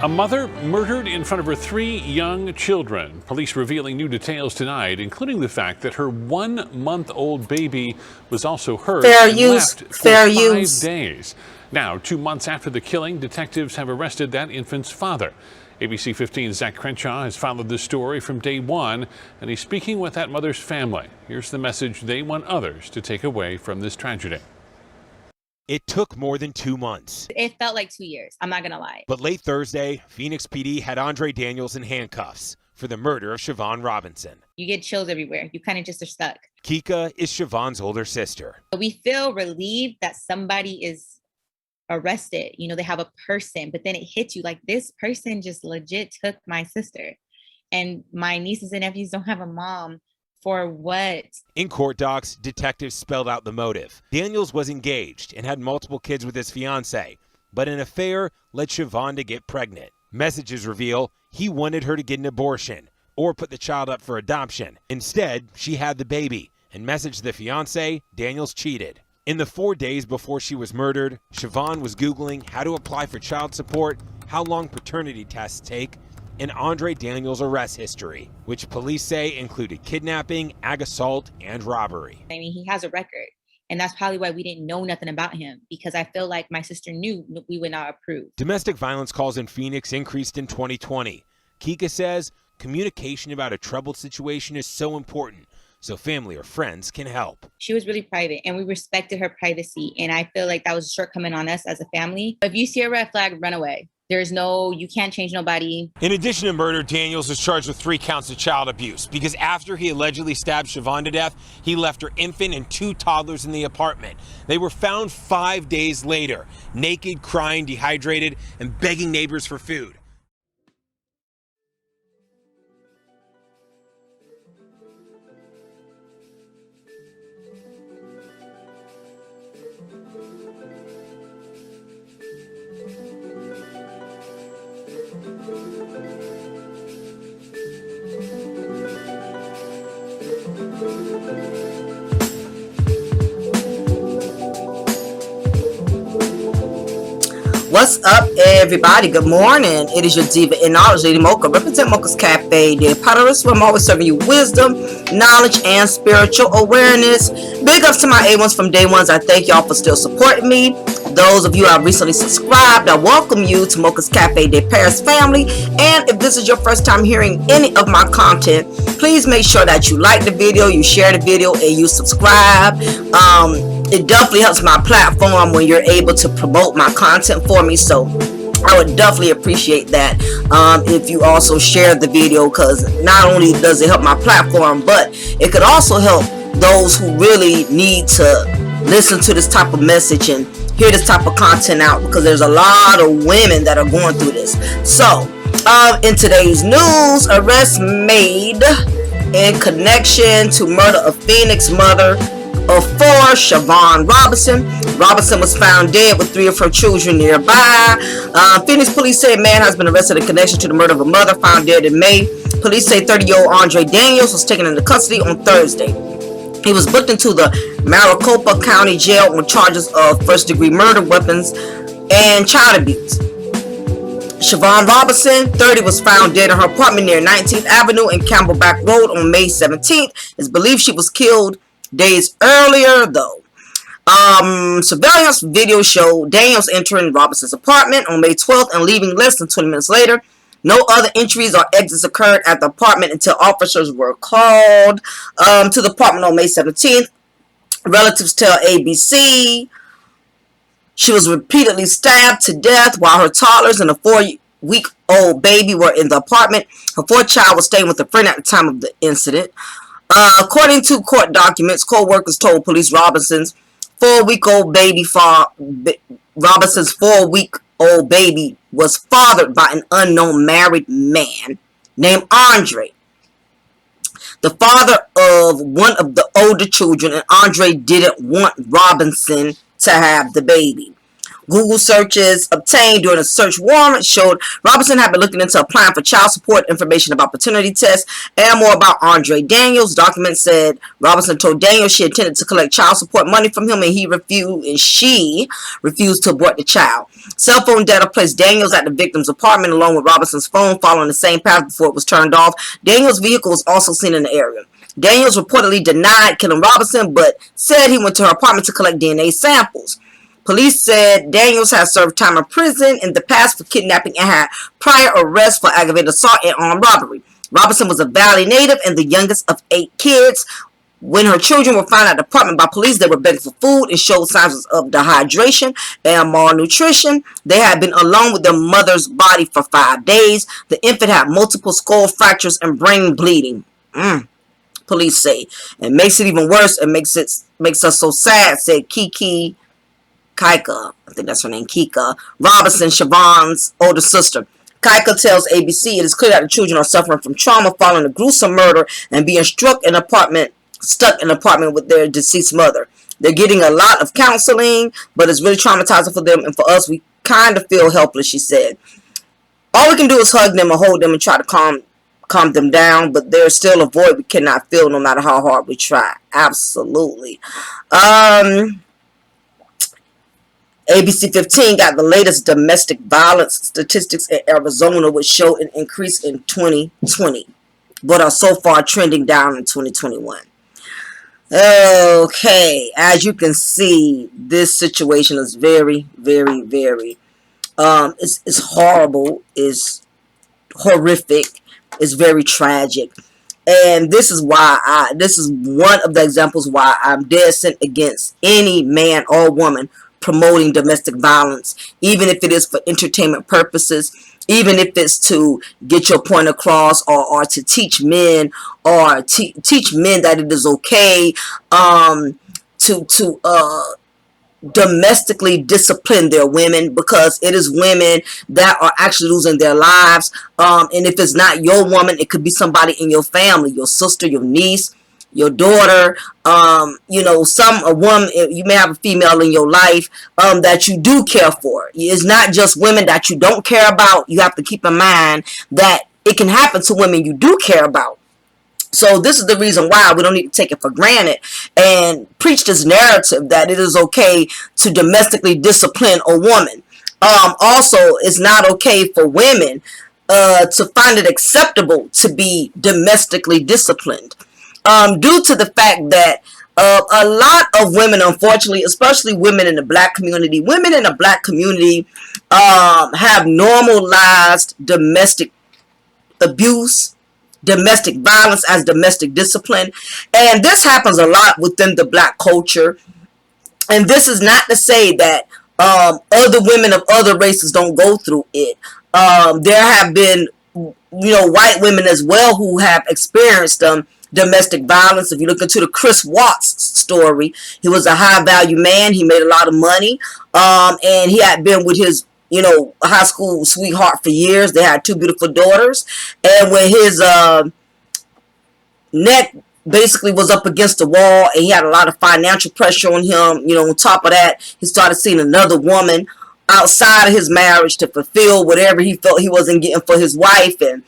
A mother murdered in front of her 3 young children. Police revealing new details tonight, including the fact that her 1-month-old baby was also hurt and left for 5 days. Now, 2 months after the killing, detectives have arrested that infant's father. ABC 15's Zach Crenshaw has followed this story from day one, and he's speaking with that mother's family. Here's the message they want others to take away from this tragedy. It took more than 2 months. It felt like 2 years, I'm not gonna lie. But late Thursday, Phoenix PD had Andre Daniels in handcuffs for the murder of Siobhan Robinson. You get chills everywhere. You kind of just are stuck. 𝐜𝐚'𝐬 is Siobhan's older sister. We feel relieved that somebody is arrested. You know, they have a person, but then it hits you like this person just legit took my sister. And my nieces and nephews don't have a mom. For what? In court docs, detectives spelled out the motive. Daniels was engaged and had multiple kids with his fiancée, but an affair led Siobhan to get pregnant. Messages reveal he wanted her to get an abortion or put the child up for adoption. Instead, she had the baby and messaged the fiancé Daniels cheated. In the 4 days before she was murdered, Siobhan was Googling how to apply for child support, how long paternity tests take, and Andre Daniels' arrest history, which police say included kidnapping, ag assault, and robbery. I mean, he has a record, and that's probably why we didn't know nothing about him, because I feel like my sister knew we would not approve. Domestic violence calls in Phoenix increased in 2020. 𝐜𝐚𝐬 says communication about a troubled situation is so important, so family or friends can help. She was really private, and we respected her privacy, and I feel like that was a shortcoming on us as a family. If you see a red flag, run away. You can't change nobody. In addition to murder, Daniels is charged with 3 counts of child abuse because after he allegedly stabbed Siobhan to death, he left her infant and 2 toddlers in the apartment. They were found 5 days later, naked, crying, dehydrated, and begging neighbors for food. What's up, everybody? Good morning. It is your diva in knowledge, Lady Mocha. Represent Mocha's Cafe de Paris, where I'm always serving you wisdom, knowledge, and spiritual awareness. Big ups to my A1s from day ones. I thank y'all for still supporting me. Those of you who have recently subscribed, I welcome you to Mocha's Cafe de Paris family. And if this is your first time hearing any of my content, please make sure that you like the video, you share the video, and you subscribe. It definitely helps my platform when you're able to promote my content for me, so I would definitely appreciate that if you also share the video, because not only does it help my platform, but it could also help those who really need to listen to this type of message and hear this type of content out, because there's a lot of women that are going through this. So in today's news, arrest made in connection to murder of Phoenix mother of 4, Siobhan Robinson. Robinson was found dead with 3 of her children nearby. Phoenix police say a man has been arrested in connection to the murder of a mother found dead in May. Police say 30-year-old Andre Daniels was taken into custody on Thursday. He was booked into the Maricopa County Jail on charges of first-degree murder, weapons, and child abuse. Siobhan Robinson, 30, was found dead in her apartment near 19th Avenue and Campbellback Road on May 17th. It's believed she was killed days earlier, though. Surveillance video showed Daniels entering Robinson's apartment on May 12th and leaving less than 20 minutes later. No other entries or exits occurred at the apartment until officers were called to the apartment on May 17th. Relatives tell ABC she was repeatedly stabbed to death while her toddlers and a 4-week-old baby were in the apartment. Her 4th child was staying with a friend at the time of the incident. According to court documents, co-workers told police Robinson's 4-week-old baby was fathered by an unknown married man named Andre, the father of one of the older children, and Andre didn't want Robinson to have the baby. Google searches obtained during a search warrant showed Robinson had been looking into applying for child support, information about paternity tests, and more about Andre Daniels. Documents said Robinson told Daniels she intended to collect child support money from him, and she refused to abort the child. Cell phone data placed Daniels at the victim's apartment along with Robinson's phone, following the same path before it was turned off. Daniels' vehicle was also seen in the area. Daniels reportedly denied killing Robinson, but said he went to her apartment to collect DNA samples. Police said Daniels had served time in prison in the past for kidnapping and had prior arrests for aggravated assault and armed robbery. Robinson was a Valley native and the youngest of 8 kids. When her children were found at the apartment by police, they were begging for food and showed signs of dehydration and malnutrition. They had been alone with their mother's body for 5 days. The infant had multiple skull fractures and brain bleeding. Police say. It makes it even worse. It makes us so sad, said 𝐜𝐚'𝐬, I think that's her name, Kika Robinson, Siobhan's older sister. Kika tells ABC it is clear that the children are suffering from trauma following a gruesome murder and being stuck in an apartment with their deceased mother. They're getting a lot of counseling, but it's really traumatizing for them, and for us, we kind of feel helpless, she said. All we can do is hug them and hold them and try to calm them down, but there's still a void we cannot fill no matter how hard we try. Absolutely. ABC 15 got the latest domestic violence statistics in Arizona, which showed an increase in 2020, but are so far trending down in 2021. Okay, as you can see, this situation is very, very, very, it's horrible, it's horrific, it's very tragic. And this is why this is one of the examples why I'm dead set against any man or woman promoting domestic violence, even if it is for entertainment purposes, even if it's to get your point across, or to teach men, or teach men that it is okay to domestically discipline their women, because it is women that are actually losing their lives. And if it's not your woman, it could be somebody in your family, your sister, your niece, your daughter, you know, a woman, you may have a female in your life that you do care for. It's not just women that you don't care about. You have to keep in mind that it can happen to women you do care about. So this is the reason why we don't need to take it for granted and preach this narrative that it is okay to domestically discipline a woman. Also, it's not okay for women to find it acceptable to be domestically disciplined. Due to the fact that a lot of women, unfortunately, especially women in the black community, have normalized domestic abuse, domestic violence as domestic discipline. And this happens a lot within the black culture. And this is not to say that other women of other races don't go through it. There have been, you know, white women as well who have experienced domestic violence. If you look into the Chris Watts story, he was a high value man. He made a lot of money. And he had been with his, you know, high school sweetheart for years. They had 2 beautiful daughters. And when his neck basically was up against the wall and he had a lot of financial pressure on him, you know, on top of that, he started seeing another woman outside of his marriage to fulfill whatever he felt he wasn't getting for his wife. And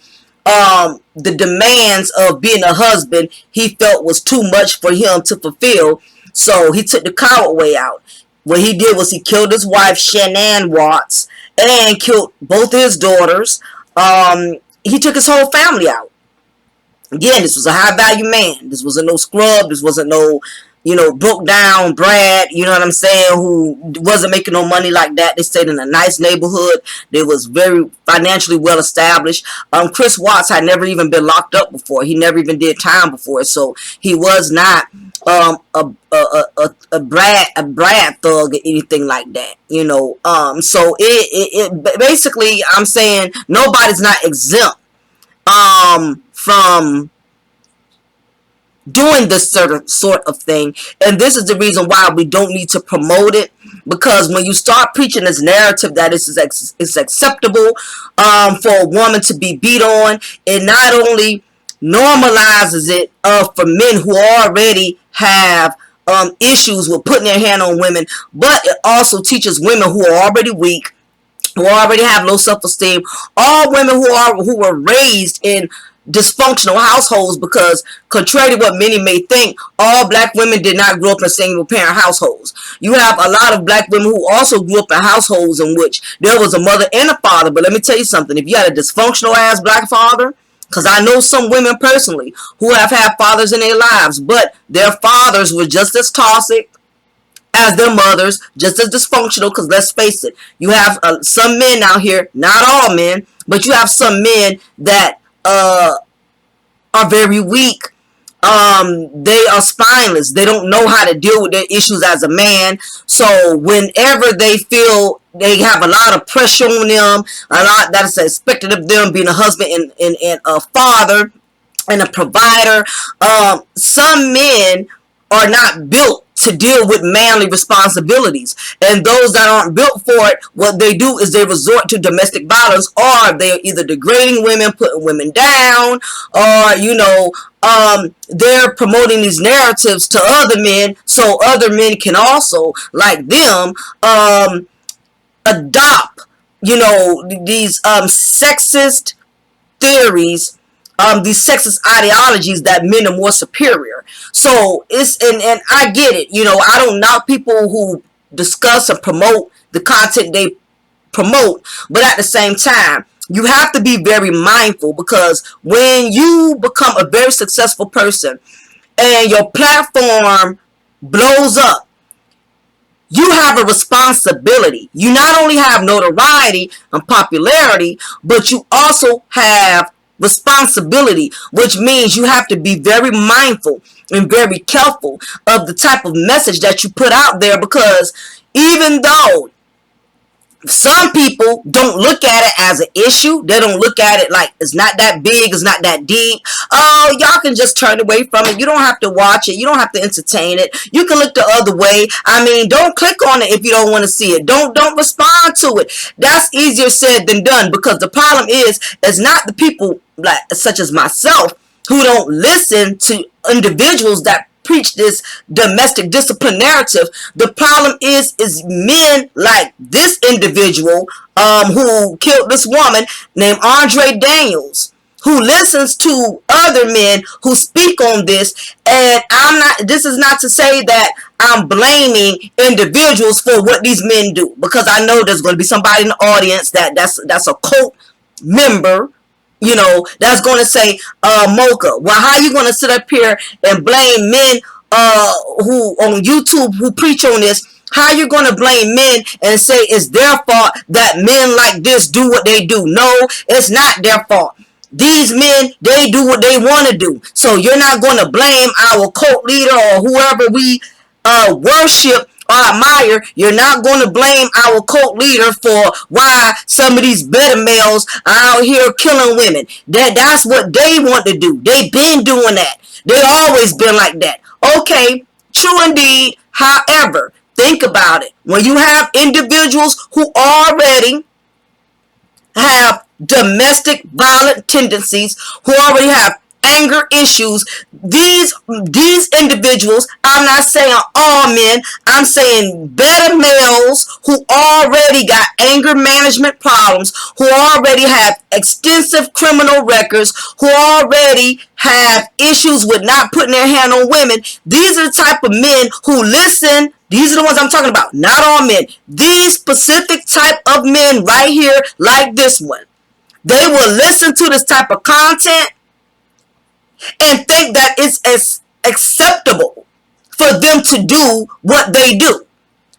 the demands of being a husband he felt was too much for him to fulfill. So he took the coward way out. What he did was he killed his wife, Shanann Watts, and killed both his daughters. He took his whole family out. Again, this was a high value man. This wasn't no scrub. This wasn't no, you know, broke down brat, you know what I'm saying, who wasn't making no money like that. They stayed in a nice neighborhood. They was very financially well established. Chris Watts had never even been locked up before. He never even did time before. So he was not a brat thug or anything like that, you know. So it basically, I'm saying nobody's not exempt from doing this sort of thing. And this is the reason why we don't need to promote it, because when you start preaching this narrative that it's acceptable for a woman to be beat on, it not only normalizes it for men who already have issues with putting their hand on women, but it also teaches women who are already weak, who already have low self-esteem, all women who were raised in dysfunctional households, because contrary to what many may think, all black women did not grow up in single parent households. You have a lot of black women who also grew up in households in which there was a mother and a father. But let me tell you something, if you had a dysfunctional ass black father, because I know some women personally who have had fathers in their lives, but their fathers were just as toxic as their mothers, just as dysfunctional, because let's face it, you have some men out here, not all men, but you have some men that are very weak. They are spineless. They don't know how to deal with their issues as a man. So whenever they feel they have a lot of pressure on them, a lot that is expected of them, being a husband and a father and a provider, some men are not built to deal with manly responsibilities, and those that aren't built for it, what they do is they resort to domestic violence, or they're either degrading women, putting women down, or they're promoting these narratives to other men so other men can also, like them, adopt these sexist theories, these sexist ideologies that men are more superior. So it's, and I get it, I don't knock people who discuss and promote the content they promote, but at the same time, you have to be very mindful, because when you become a very successful person and your platform blows up, you have a responsibility. You not only have notoriety and popularity, but you also have responsibility, which means you have to be very mindful and very careful of the type of message that you put out there, because even though some people don't look at it as an issue, they don't look at it like it's not that big, it's not that deep. Oh, y'all can just turn away from it. You don't have to watch it. You don't have to entertain it. You can look the other way. I mean, don't click on it if you don't want to see it. Don't respond to it. That's easier said than done, because the problem is, it's not the people such as myself who don't listen to individuals that preach this domestic discipline narrative. The problem is men like this individual who killed this woman named Andre Daniels, who listens to other men who speak on this. And this is not to say that I'm blaming individuals for what these men do, because I know there's going to be somebody in the audience that's a cult member, that's going to say, Mocha, well, how are you going to sit up here and blame men who on YouTube who preach on this? How are you going to blame men and say it's their fault that men like this do what they do? No, it's not their fault. These men, they do what they want to do. So you're not going to blame our cult leader or whoever we worship or admire. You're not going to blame our cult leader for why some of these beta males are out here killing women. That's what they want to do. They've been doing that. They always been like that. Okay, true indeed. However, think about it. When you have individuals who already have domestic violent tendencies, who already have anger issues, these individuals, I'm not saying all men, I'm saying beta males who already got anger management problems, who already have extensive criminal records, who already have issues with not putting their hand on women. These are the type of men who listen. These are the ones I'm talking about, not all men. These specific type of men right here, like this one, they will listen to this type of content and think that it's acceptable for them to do what they do.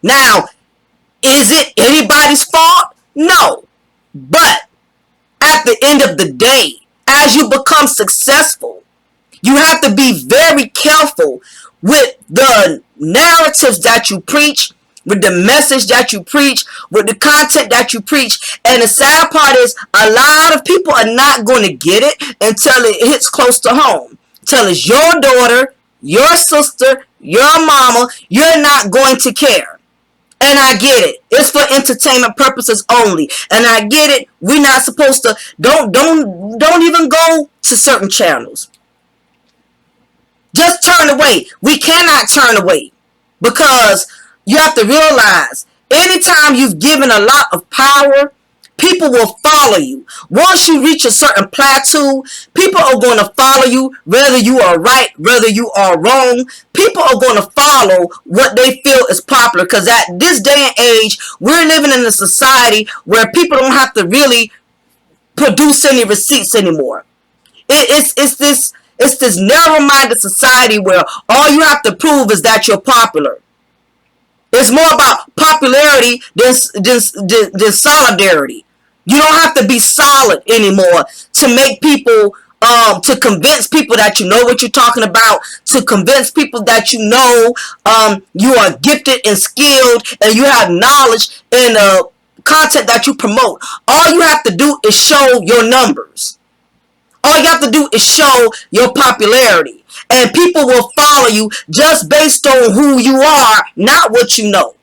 Now, is it anybody's fault? No. But at the end of the day, as you become successful, you have to be very careful with the narratives that you preach, with the message that you preach, with the content that you preach. And the sad part is, a lot of people are not going to get it until it hits close to home. Until it's your daughter, your sister, your mama, you're not going to care. And I get it. It's for entertainment purposes only. And I get it. We're not supposed to, don't even go to certain channels. Just turn away. We cannot turn away. Because you have to realize, anytime you've given a lot of power, people will follow you. Once you reach a certain plateau, people are going to follow you, whether you are right, whether you are wrong. People are going to follow what they feel is popular, because at this day and age, we're living in a society where people don't have to really produce any receipts anymore. It's this narrow-minded society where all you have to prove is that you're popular. It's more about popularity than solidarity. You don't have to be solid anymore to make people, to convince people that you know what you're talking about, to convince people that you know you are gifted and skilled and you have knowledge in the content that you promote. All you have to do is show your numbers. All you have to do is show your popularity. And people will follow you just based on who you are, not what you know.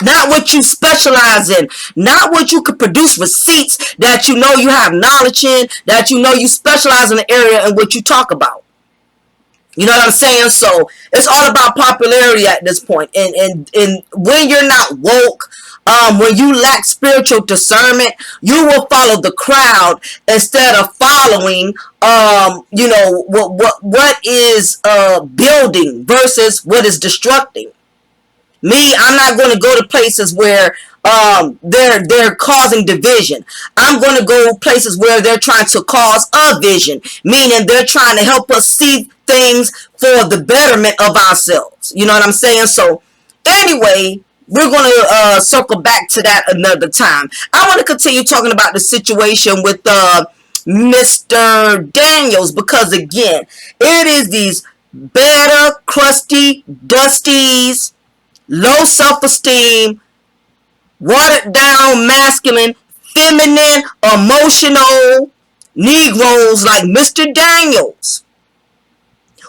Not what you specialize in. Not what you could produce receipts that you know you have knowledge in, that you know you specialize in the area in which you talk about. You know what I'm saying? So it's all about popularity at this point. And when you're not woke, when you lack spiritual discernment, you will follow the crowd instead of following, you know, what is building versus what is destructing. Me, I'm not going to go to places where they're causing division. I'm going to go places where they're trying to cause a vision, meaning they're trying to help us see things for the betterment of ourselves. You know what I'm saying? So anyway, we're going to circle back to that another time. I want to continue talking about the situation with Mr. Daniels, because again, it is these better, crusty, dusties, low self-esteem, watered down, masculine, feminine, emotional Negroes like Mr. Daniels,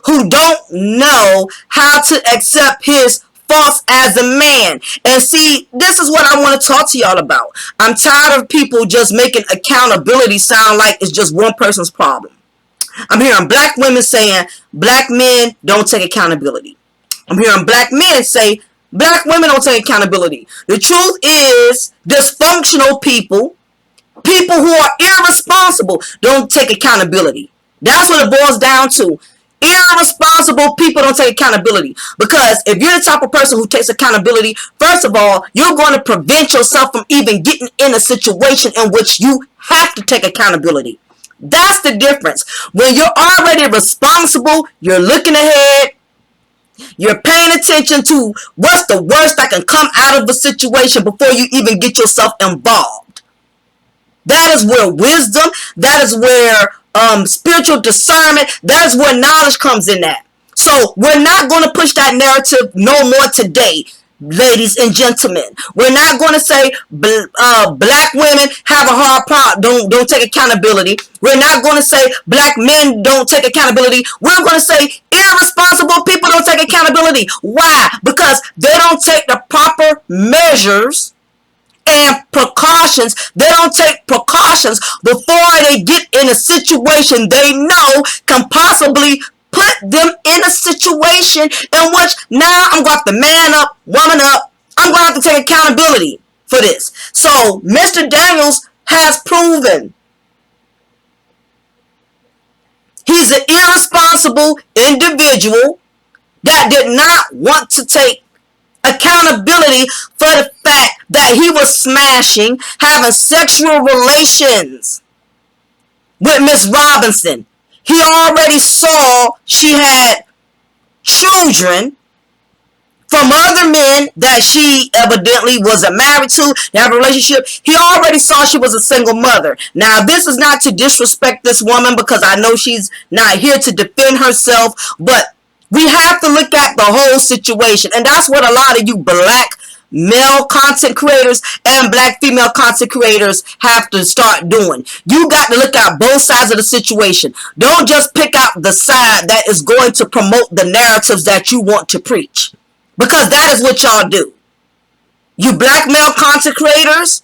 who don't know how to accept his faults as a man. And see, this is what I want to talk to y'all about. I'm tired of people just making accountability sound like it's just one person's problem. I'm hearing black women saying black men don't take accountability. I'm hearing black men say black women don't take accountability. The truth is, dysfunctional people who are irresponsible, don't take accountability. That's what it boils down to. Irresponsible people don't take accountability. Because if you're the type of person who takes accountability, first of all, you're going to prevent yourself from even getting in a situation in which you have to take accountability. That's the difference. When you're already responsible, you're looking ahead, you're paying attention to what's the worst that can come out of the situation before you even get yourself involved. That is where wisdom, that is where spiritual discernment, that is where knowledge comes in at. So we're not going to push that narrative no more today, ladies and gentlemen. We're not going to say black women have a hard problem, don't take accountability. We're not going to say black men don't take accountability. We're going to say irresponsible people don't take accountability. Why? Because they don't take the proper measures and precautions. They don't take precautions before they get in a situation they know can possibly put them in a situation in which now I'm going to have to man up, woman up. I'm going to have to take accountability for this. So Mr. Daniels has proven he's an irresponsible individual that did not want to take accountability for the fact that he was smashing, having sexual relations with Miss Robinson. He already saw she had children from other men that she evidently wasn't married to, they have a relationship. He already saw she was a single mother. Now, this is not to disrespect this woman, because I know she's not here to defend herself, but we have to look at the whole situation. And that's what a lot of you black male content creators and black female content creators have to start doing. You got to look at both sides of the situation. Don't just pick out the side that is going to promote the narratives that you want to preach, because that is what y'all do. You black male content creators,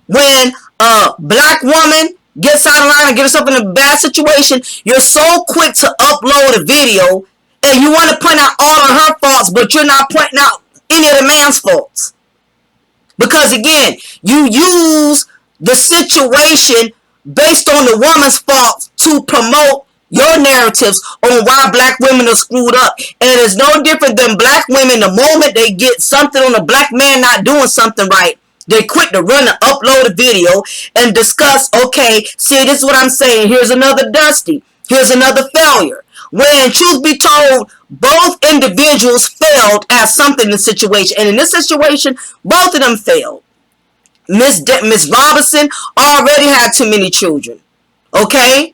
when a black woman gets out of line and gets herself in a bad situation, you're so quick to upload a video And you want to point out all of her faults, but you're not pointing out any of the man's faults. Because again, you use the situation based on the woman's faults to promote your narratives on why black women are screwed up. And it's no different than black women. The moment they get something on a black man not doing something right, they quit to run and upload a video and discuss, okay, see, this is what I'm saying. Here's another Dusty. Here's another failure. When, truth be told, both individuals failed at something in the situation. And in this situation, both of them failed. Miss Robinson already had too many children. Okay?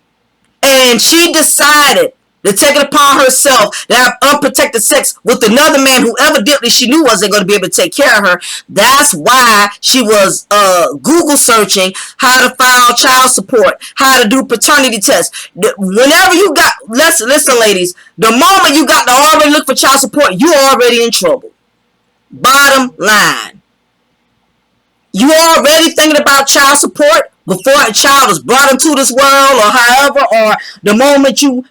And she decided to take it upon herself to have unprotected sex with another man who evidently she knew wasn't going to be able to take care of her. That's why she was Google searching how to file child support, how to do paternity tests. Whenever you got, listen ladies, the moment you got to already look for child support, you're already in trouble. Bottom line. You already thinking about child support before a child is brought into this world, or however, or the moment you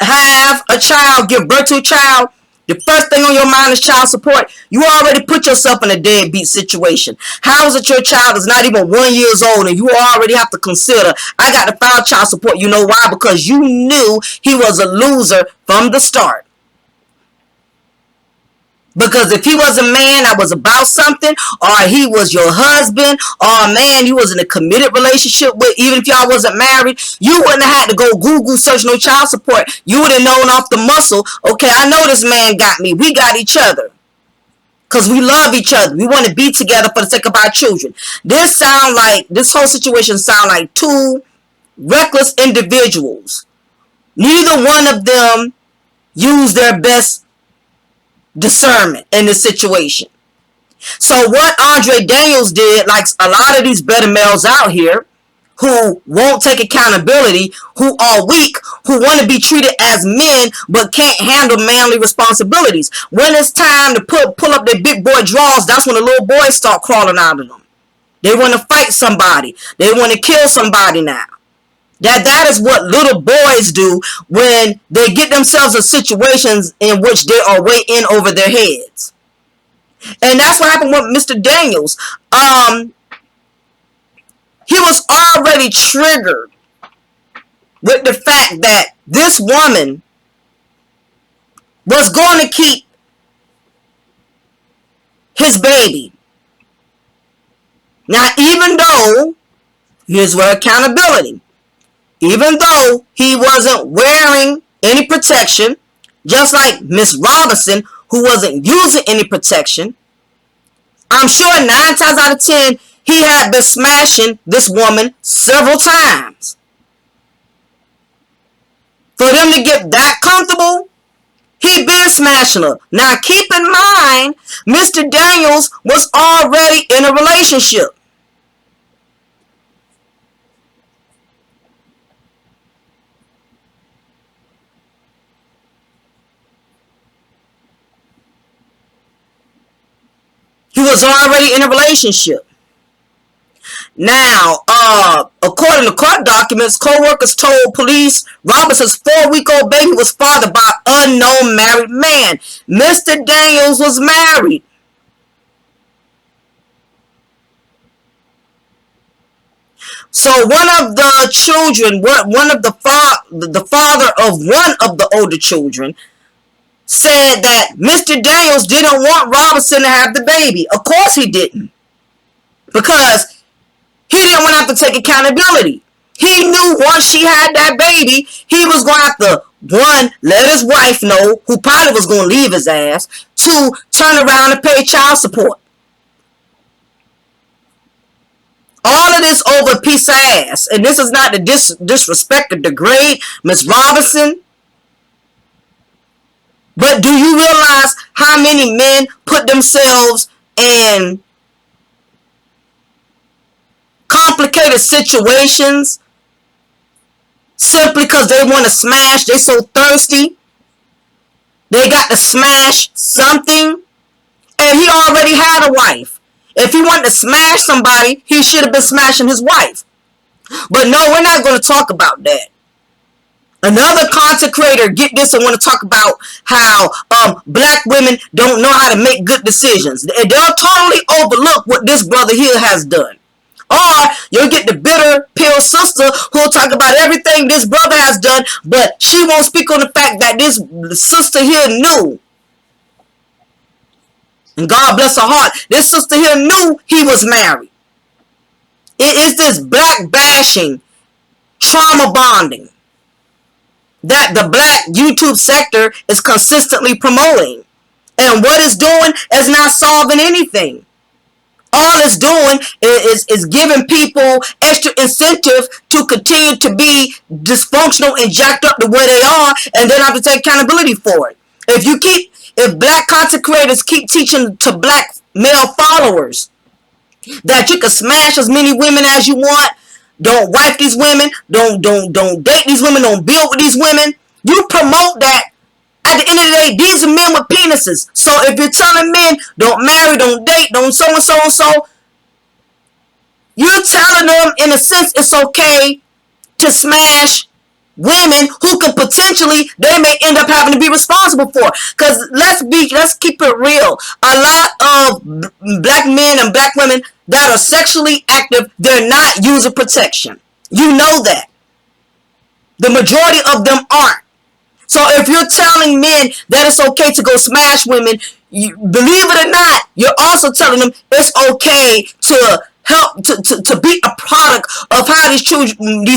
have a child, give birth to a child, the first thing on your mind is child support. You already put yourself in a deadbeat situation. How is it your child is not even 1 year old and you already have to consider, I got to file child support? You know why? Because you knew he was a loser from the start. Because if he was a man that was about something, or he was your husband, or a man you was in a committed relationship with, even if y'all wasn't married, you wouldn't have had to go Google search no child support. You would have known off the muscle, okay, I know this man got me. We got each other. Because we love each other. We want to be together for the sake of our children. This whole situation sound like two reckless individuals. Neither one of them used their best discernment in this situation. So what Andre Daniels did, like a lot of these better males out here who won't take accountability, who are weak, who want to be treated as men but can't handle manly responsibilities. When it's time to pull up their big boy drawers, that's when the little boys start crawling out of them. They want to fight somebody. They want to kill somebody now. That is what little boys do when they get themselves in situations in which they are way in over their heads. And that's what happened with Mr. Daniels. He was already triggered with the fact that this woman was going to keep his baby. Now, even though, here's where accountability. Even though he wasn't wearing any protection, just like Miss Robinson, who wasn't using any protection, I'm sure 9 times out of 10, he had been smashing this woman several times. For them to get that comfortable, he been smashing her. Now keep in mind, Mr. Daniels was already in a relationship. He was already in a relationship. Now, according to court documents, co-workers told police Robinson's 4-week-old baby was fathered by an unknown married man. Mr. Daniels was married. So one of the children, the father of one of the older children, said that Mr. Daniels didn't want Robinson to have the baby. Of course he didn't. Because he didn't want to have to take accountability. He knew once she had that baby, he was going to have to, 1, let his wife know, who probably was going to leave his ass, 2, turn around and pay child support. All of this over a piece of ass. And this is not to disrespect or degrade Miss Robinson. But do you realize how many men put themselves in complicated situations simply because they want to smash? They're so thirsty. They got to smash something. And he already had a wife. If he wanted to smash somebody, he should have been smashing his wife. But no, we're not going to talk about that. Another content creator, get this, and want to talk about how black women don't know how to make good decisions. They'll totally overlook what this brother here has done. Or you'll get the bitter pill sister who'll talk about everything this brother has done, but she won't speak on the fact that this sister here knew. And God bless her heart, this sister here knew he was married. It is this black bashing, trauma bonding that the black YouTube sector is consistently promoting. And what it's doing is not solving anything. All it's doing is giving people extra incentive to continue to be dysfunctional and jacked up the way they are, and then have to take accountability for it. If black content creators keep teaching to black male followers that you can smash as many women as you want, don't wife these women, don't date these women, don't build with these women, you promote that. At the end of the day, these are men with penises. So if you're telling men, don't marry, don't date, don't so and so and so, you're telling them, in a sense, it's okay to smash women who could potentially, they may end up having to be responsible for. Because let's keep it real. A lot of black men and black women that are sexually active, they're not user protection. You know that. The majority of them aren't. So if you're telling men that it's okay to go smash women, believe it or not, you're also telling them it's okay to help to be a product of how these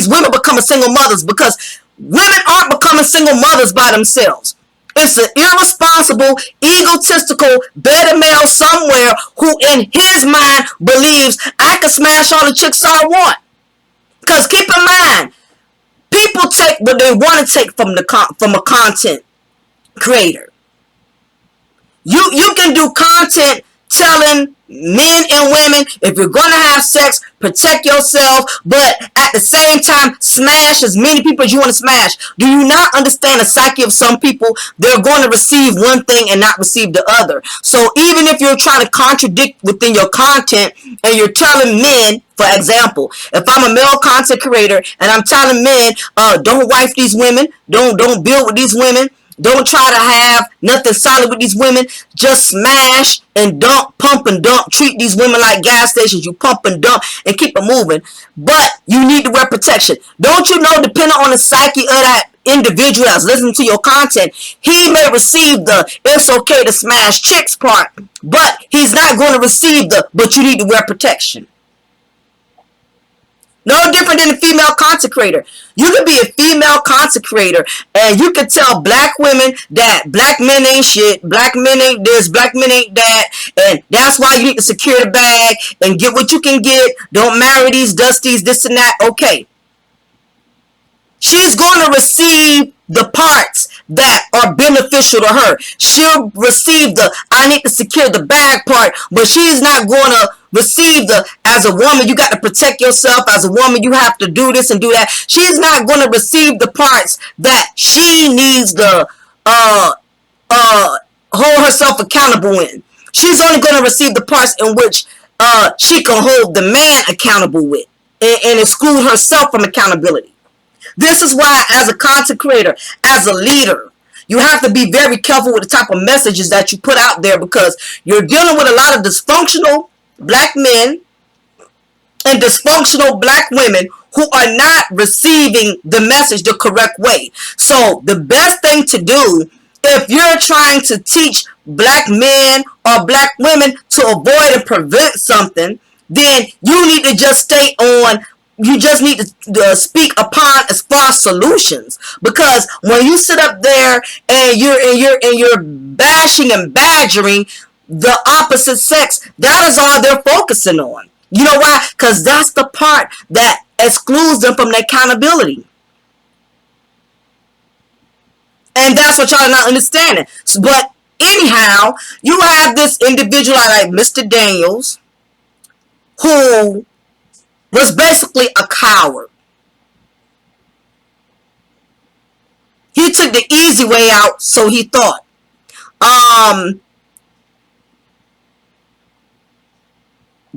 women becoming single mothers, because women aren't becoming single mothers by themselves. It's an irresponsible, egotistical, beta male somewhere who in his mind believes I can smash all the chicks I want. Because keep in mind, people take what they want to take from a content creator. You can do content telling men and women, if you're going to have sex, protect yourself, but at the same time, smash as many people as you want to smash. Do you not understand the psyche of some people? They're going to receive one thing and not receive the other. So even if you're trying to contradict within your content and you're telling men, for example, if I'm a male content creator and I'm telling men, don't wife these women, don't build with these women, don't try to have nothing solid with these women, just smash and dump, pump and dump, treat these women like gas stations, you pump and dump and keep it moving, but you need to wear protection. Don't you know, depending on the psyche of that individual that's listening to your content, he may receive the it's okay to smash chicks part, but he's not going to receive the but you need to wear protection. No different than a female content creator. You can be a female content creator and you can tell black women that black men ain't shit, black men ain't this, black men ain't that, and that's why you need to secure the bag and get what you can get. Don't marry these dusties, this and that. Okay. She's going to receive the parts that are beneficial to her. She'll receive the I need to secure the bag part, but she's not going to receive the, as a woman, you got to protect yourself. As a woman, you have to do this and do that. She's not going to receive the parts that she needs to hold herself accountable in. She's only going to receive the parts in which she can hold the man accountable with and exclude herself from accountability. This is why, as a content creator, as a leader, you have to be very careful with the type of messages that you put out there, because you're dealing with a lot of dysfunctional black men and dysfunctional black women who are not receiving the message the correct way. So the best thing to do, if you're trying to teach black men or black women to avoid and prevent something, then you need to just stay on. You just need to speak upon as far as solutions, because when you sit up there and you're bashing and badgering the opposite sex, that is all they're focusing on. You know why? Because that's the part that excludes them from their accountability. And that's what y'all are not understanding. But anyhow, you have this individual like Mr. Daniels, who was basically a coward. He took the easy way out, so he thought.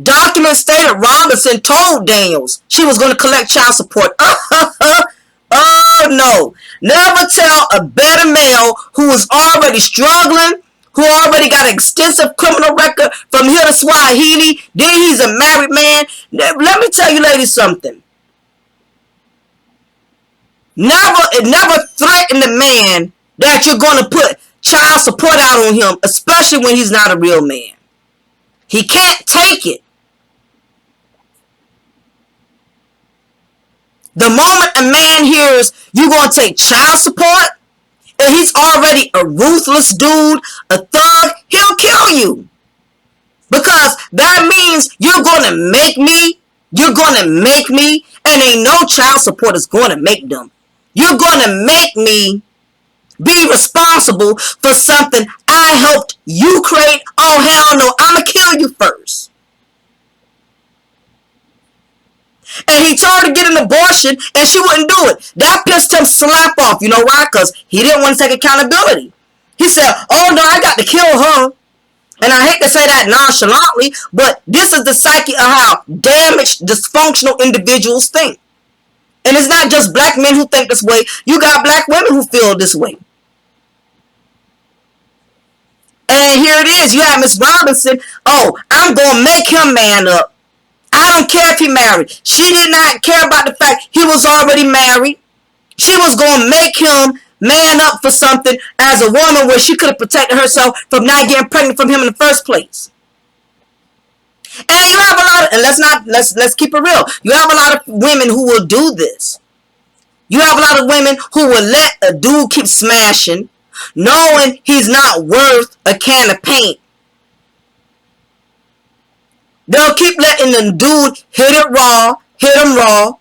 Documents stated Robinson told Daniels she was going to collect child support. Oh no. Never tell a better male who is already struggling, who already got an extensive criminal record from here to Swahili, then he's a married man. Let me tell you ladies something. Never threaten the man that you're going to put child support out on him, especially when he's not a real man. He can't take it. The moment a man hears you're going to take child support, and he's already a ruthless dude, a thug, he'll kill you. Because that means you're going to make me, and ain't no child support is going to make them. You're going to make me be responsible for something I helped you create. Oh, hell no, I'm going to kill you first. And he told her to get an abortion, and she wouldn't do it. That pissed him slap off. You know why? Because he didn't want to take accountability. He said, oh no, I got to kill her. And I hate to say that nonchalantly, but this is the psyche of how damaged, dysfunctional individuals think. And it's not just black men who think this way. You got black women who feel this way. And here it is. You have Miss Robinson. Oh, I'm going to make him man up. I don't care if he married. She did not care about the fact he was already married. She was going to make him man up for something as a woman where she could have protected herself from not getting pregnant from him in the first place. And you have a lot of, and let's keep it real. You have a lot of women who will do this. You have a lot of women who will let a dude keep smashing, knowing he's not worth a can of paint. They'll keep letting the dude hit him raw.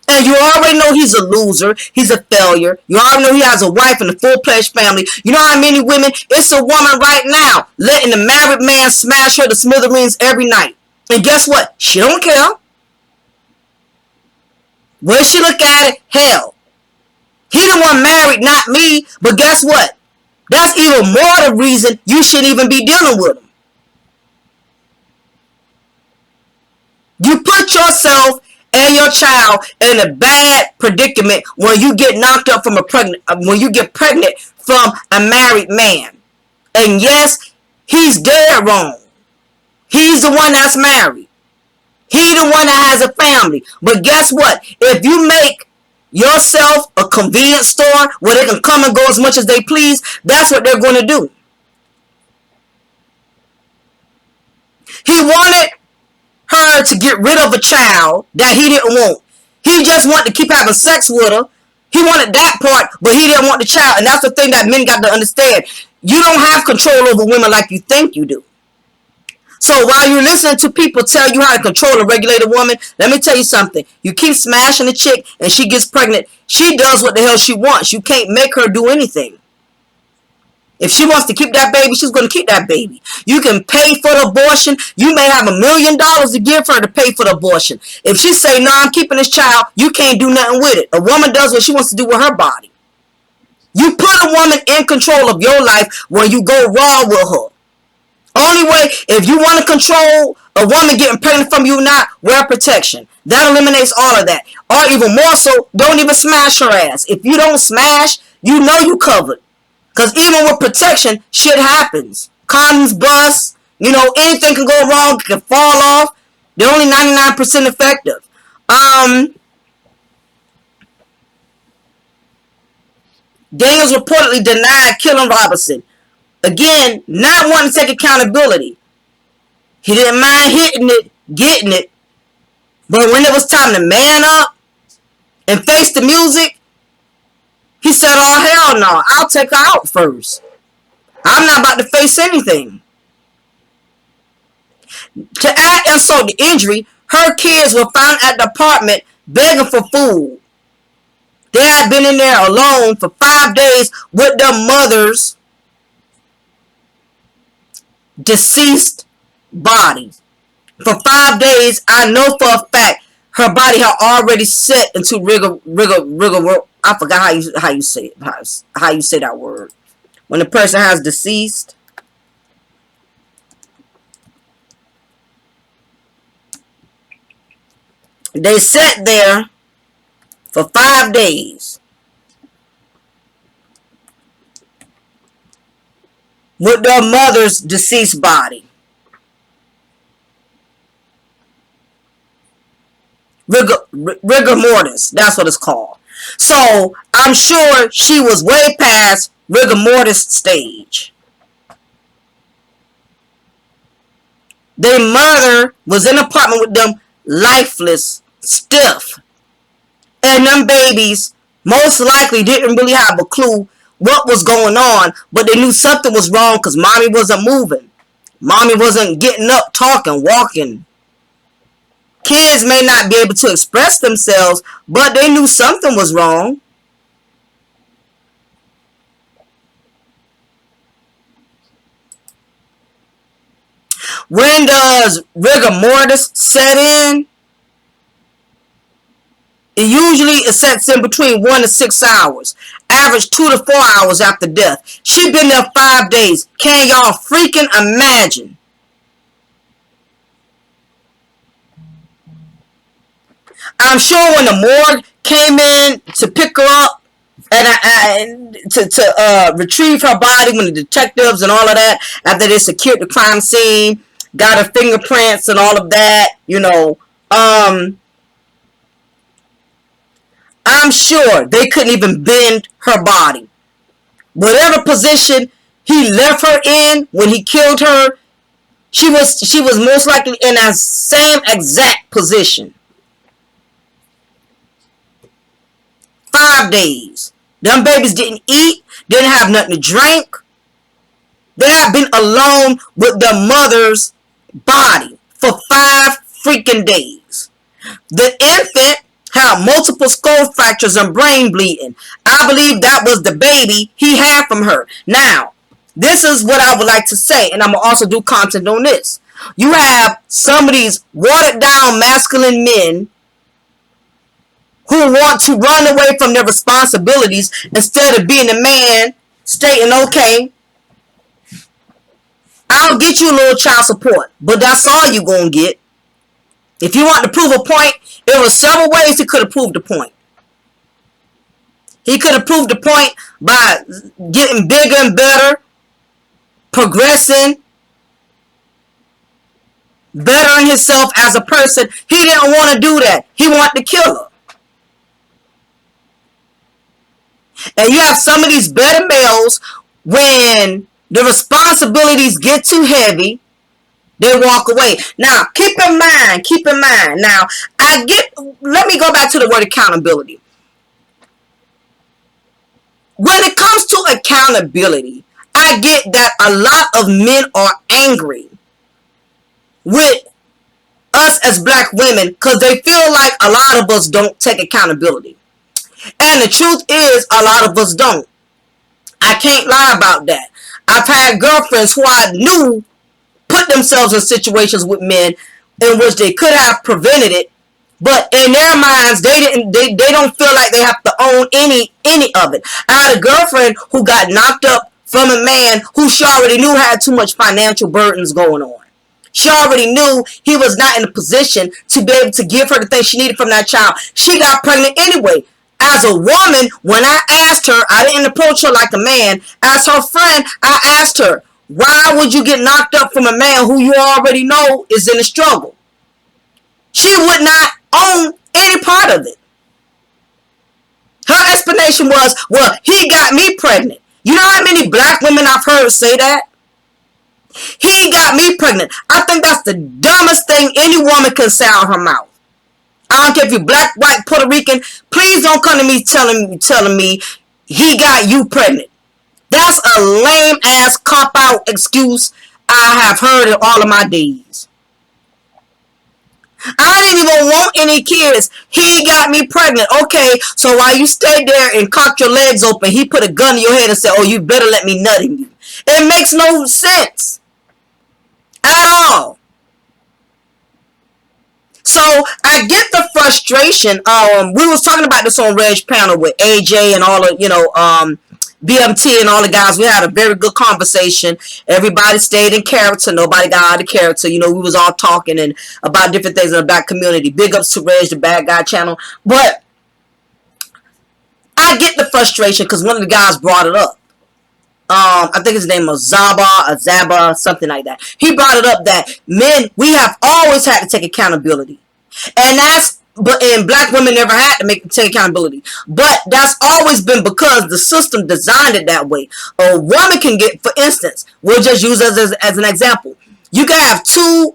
And you already know he's a loser. He's a failure. You already know he has a wife and a full-fledged family. You know how many women? It's a woman right now letting the married man smash her to smithereens every night. And guess what? She don't care. When she look at it, hell, he the one married, not me. But guess what? That's even more the reason you shouldn't even be dealing with him. You put yourself and your child in a bad predicament when you get knocked up from when you get pregnant from a married man. And yes, he's dead wrong. He's the one that's married. He's the one that has a family. But guess what? If you make yourself a convenience store where they can come and go as much as they please, that's what they're going to do. He wanted her to get rid of a child that he didn't want. He just wanted to keep having sex with her. He wanted that part, but he didn't want the child. And that's the thing that men got to understand. You don't have control over women like you think you do. So while you're listening to people tell you how to control and regulate a woman, let me tell you something. You keep smashing a chick and she gets pregnant. She does what the hell she wants. You can't make her do anything. If she wants to keep that baby, she's going to keep that baby. You can pay for the abortion. You may have $1 million to give her to pay for the abortion. If she say, no, I'm keeping this child, you can't do nothing with it. A woman does what she wants to do with her body. You put a woman in control of your life when you go raw with her. Only way, if you want to control a woman getting pregnant from you not, wear protection. That eliminates all of that. Or even more so, don't even smash her ass. If you don't smash, you know you covered. Because even with protection, shit happens. Condoms bust. You know, anything can go wrong. Can fall off. They're only 99% effective. Daniels reportedly denied killing Robinson. Again, not wanting to take accountability. He didn't mind hitting it, getting it. But when it was time to man up and face the music, he said, oh, hell no, I'll take her out first. I'm not about to face anything. To add insult to injury, her kids were found at the apartment begging for food. They had been in there alone for 5 days with their mother's deceased body. For 5 days, I know for a fact her body had already set into rigor. I forgot how you say it. How you say that word? When the person has deceased. They sat there for 5 days with their mother's deceased body. Rigor mortis, that's what it's called. So I'm sure she was way past rigor mortis stage. Their mother was in an apartment with them, lifeless, stiff. And them babies most likely didn't really have a clue what was going on, but they knew something was wrong because mommy wasn't moving. Mommy wasn't getting up, talking, walking. Kids may not be able to express themselves, but they knew something was wrong. When does rigor mortis set in? It usually sets in between 1 to 6 hours. Average 2 to 4 hours after death. She been there 5 days. Can y'all freaking imagine? I'm sure when the morgue came in to pick her up and to retrieve her body, when the detectives and all of that, after they secured the crime scene, got her fingerprints and all of that, you know, I'm sure they couldn't even bend her body. Whatever position he left her in when he killed her, she was most likely in that same exact position. 5 days. Them babies didn't eat, didn't have nothing to drink. They had been alone with their mother's body for 5 freaking days. The infant had multiple skull fractures and brain bleeding. I believe that was the baby he had from her. Now, this is what I would like to say, and I'm going to also do content on this. You have some of these watered down masculine men who want to run away from their responsibilities instead of being a man, stating, okay, I'll get you a little child support, but that's all you're going to get. If you want to prove a point, there were several ways he could have proved the point. He could have proved the point by getting bigger and better, progressing, bettering himself as a person. He didn't want to do that. He wanted to kill her. And you have some of these better males, when the responsibilities get too heavy, they walk away. Now, keep in mind, now, let me go back to the word accountability. When it comes to accountability, I get that a lot of men are angry with us as black women because they feel like a lot of us don't take accountability. And the truth is, a lot of us don't. I can't lie about that. I've had girlfriends who I knew put themselves in situations with men in which they could have prevented it, but in their minds, they don't feel like they have to own any of it. I had a girlfriend who got knocked up from a man who she already knew had too much financial burdens going on. She already knew he was not in a position to be able to give her the things she needed from that child. She got pregnant anyway. As a woman, when I asked her, I didn't approach her like a man. As her friend, I asked her, why would you get knocked up from a man who you already know is in a struggle? She would not own any part of it. Her explanation was, well, he got me pregnant. You know how many black women I've heard say that? He got me pregnant. I think that's the dumbest thing any woman can say out her mouth. I don't care if you're black, white, Puerto Rican. Please don't come to me telling me he got you pregnant. That's a lame ass cop out excuse I have heard in all of my days. I didn't even want any kids. He got me pregnant. Okay, so while you stayed there and cocked your legs open, he put a gun in your head and said, oh, you better let me nut in you. It makes no sense at all. So I get the frustration. We was talking about this on Reg's panel with AJ and all of, BMT and all the guys. We had a very good conversation. Everybody stayed in character. Nobody got out of character. We was all talking and about different things in the black community. Big ups to Reg, the Bad Guy channel. But frustration because one of the guys brought it up. I think his name was Zaba, something like that. He brought it up that men, we have always had to take accountability. And black women never had to take accountability. But that's always been because the system designed it that way. A woman can get, for instance, we'll just use as an example. You can have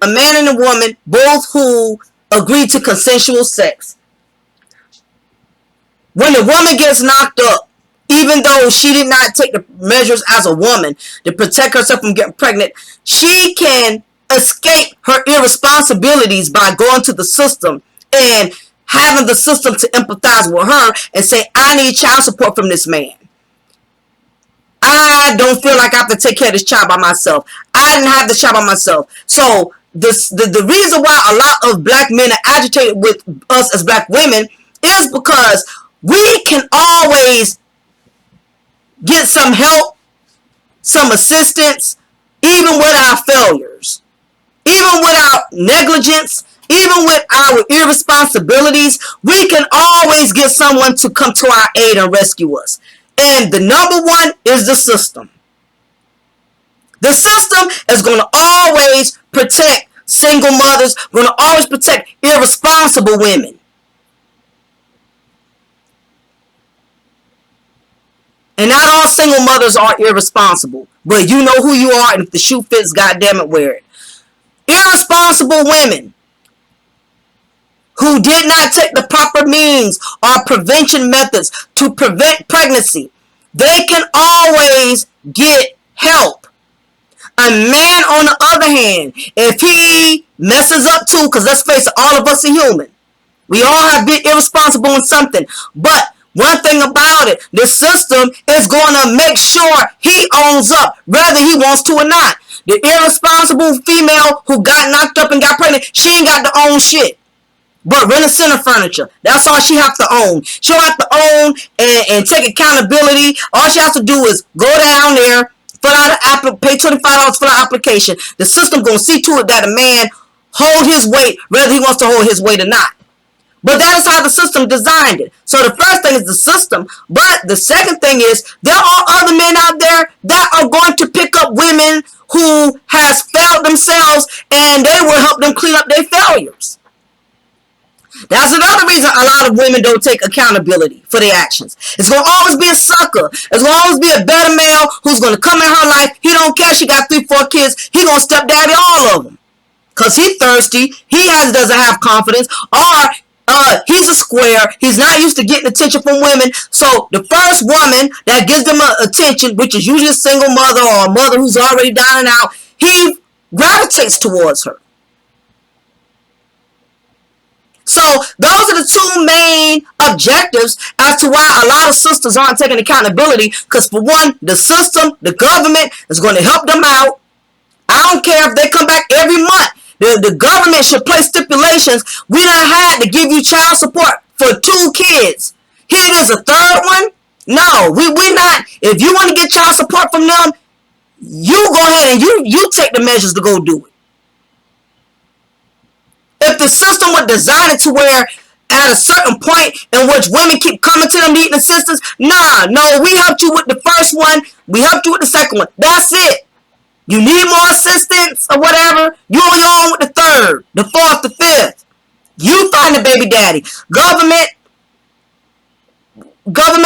a man and a woman, both who agree to consensual sex. When the woman gets knocked up, even though she did not take the measures as a woman to protect herself from getting pregnant, she can escape her irresponsibilities by going to the system and having the system to empathize with her and say, I need child support from this man. I don't feel like I have to take care of this child by myself. I didn't have the child by myself. So the reason why a lot of black men are agitated with us as black women is because we can always get some help, some assistance, even with our failures, even with our negligence, even with our irresponsibilities. We can always get someone to come to our aid and rescue us. And the number one is the system. The system is going to always protect single mothers, going to always protect irresponsible women. And not all single mothers are irresponsible, but you know who you are, and if the shoe fits, goddamn it, wear it. Irresponsible women who did not take the proper means or prevention methods to prevent pregnancy, they can always get help. A man, on the other hand, if he messes up too, because let's face it, all of us are human. We all have been irresponsible in something. But one thing about it, the system is going to make sure he owns up, whether he wants to or not. The irresponsible female who got knocked up and got pregnant, she ain't got to own shit. But rent a center furniture. That's all she have to own. She don't have to own and take accountability. All she has to do is go down there, fill out an pay $25 for the application. The system gonna see to it that a man hold his weight, whether he wants to hold his weight or not. But that is how the system designed it. So the first thing is the system. But the second thing is there are other men out there that are going to pick up women who has failed themselves, and they will help them clean up their failures. That's another reason a lot of women don't take accountability for their actions. It's going to always be a sucker. It's going to always be a better male who's going to come in her life. He don't care. She got 3-4 kids. He going to step daddy all of them. Because he thirsty. He doesn't have confidence. Or he's a square. He's not used to getting attention from women. So the first woman that gives them attention, which is usually a single mother or a mother who's already down and out, he gravitates towards her. So those are the two main objectives as to why a lot of sisters aren't taking accountability. Because for one, the system, the government is going to help them out. I don't care if they come back every month. The government should place stipulations. We done had to give you child support for 2 kids. Here it is, a third one. No, we're not. If you want to get child support from them, you go ahead and you take the measures to go do it. If the system would design it to where at a certain point in which women keep coming to them needing assistance, no, we helped you with the first one, we helped you with the second one. That's it. You need more assistance or whatever, you on your own with the third, the fourth, the fifth. You find the baby daddy. Government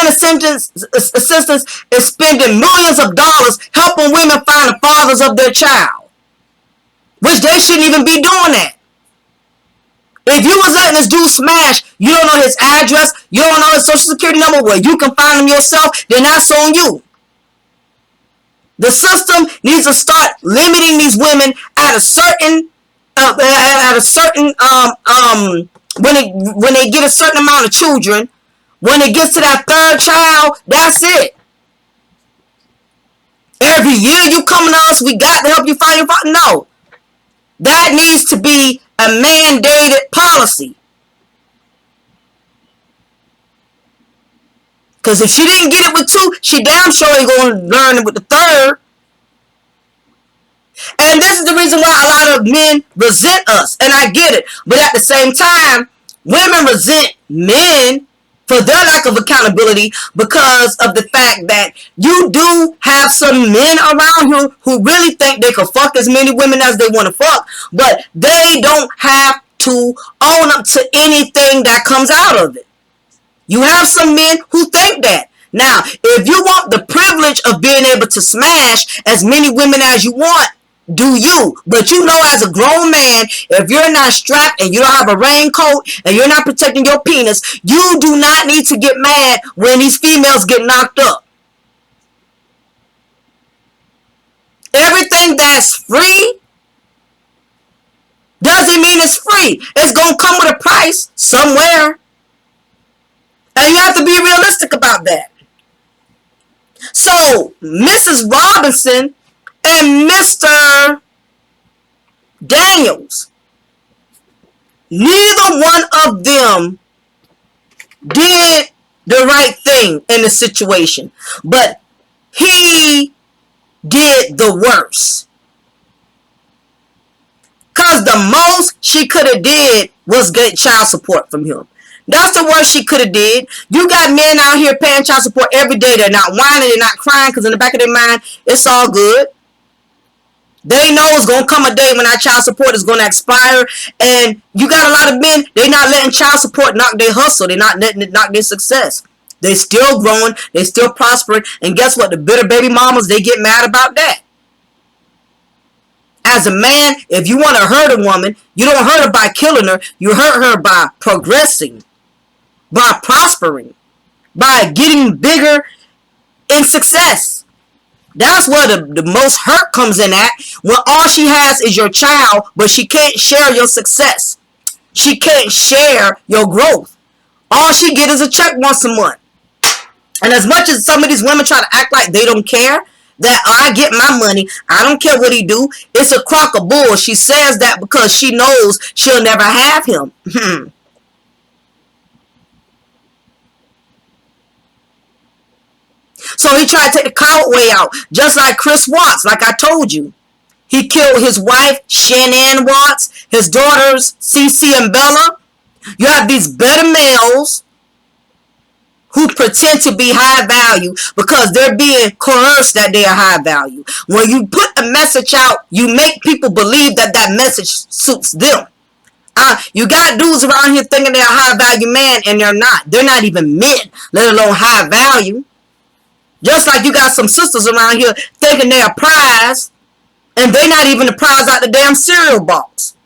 assistance is spending millions of dollars helping women find the fathers of their child, which they shouldn't even be doing that. If you was letting this dude smash, you don't know his address, you don't know his social security number, where you can find him yourself, then that's on you. The system needs to start limiting these women at a certain when they get a certain amount of children. When it gets to that third child, that's it. Every year you coming to us, we got to help you find your father. No. That needs to be a mandated policy. Because if she didn't get it with 2, she damn sure ain't going to learn it with the third. And this is the reason why a lot of men resent us. And I get it. But at the same time, women resent men for their lack of accountability because of the fact that you do have some men around here who really think they can fuck as many women as they want to fuck, but they don't have to own up to anything that comes out of it. You have some men who think that. Now, if you want the privilege of being able to smash as many women as you want, do you. But you know, as a grown man, if you're not strapped and you don't have a raincoat and you're not protecting your penis, you do not need to get mad when these females get knocked up. Everything that's free doesn't mean it's free. It's going to come with a price somewhere. And you have to be realistic about that. So, Mrs. Robinson and Mr. Daniels, neither one of them did the right thing in the situation, but he did the worst. Because the most she could have did was get child support from him. That's the worst she could have did. You got men out here paying child support every day. They're not whining, they're not crying, because in the back of their mind, it's all good. They know it's going to come a day when that child support is going to expire. And you got a lot of men, they're not letting child support knock their hustle. They're not letting it knock their success. They still growing. They still prospering. And guess what? The bitter baby mamas, they get mad about that. As a man, if you want to hurt a woman, you don't hurt her by killing her. You hurt her by progressing, by prospering, by getting bigger in success. That's where the most hurt comes in at, when all she has is your child, but she can't share your success. She can't share your growth. All she gets is a check once a month. And as much as some of these women try to act like they don't care, that I get my money, I don't care what he do, it's a crock of bull. She says that because she knows she'll never have him. So he tried to take the coward way out, just like Chris Watts, like I told you. He killed his wife, Shanann Watts, his daughters, Cece and Bella. You have these better males who pretend to be high value because they're being coerced that they are high value. When you put a message out, you make people believe that that message suits them. You got dudes around here thinking they're a high value man, and they're not. They're not even men, let alone high value. Just like you got some sisters around here thinking they're a prize, and they're not even a prize out the damn cereal box.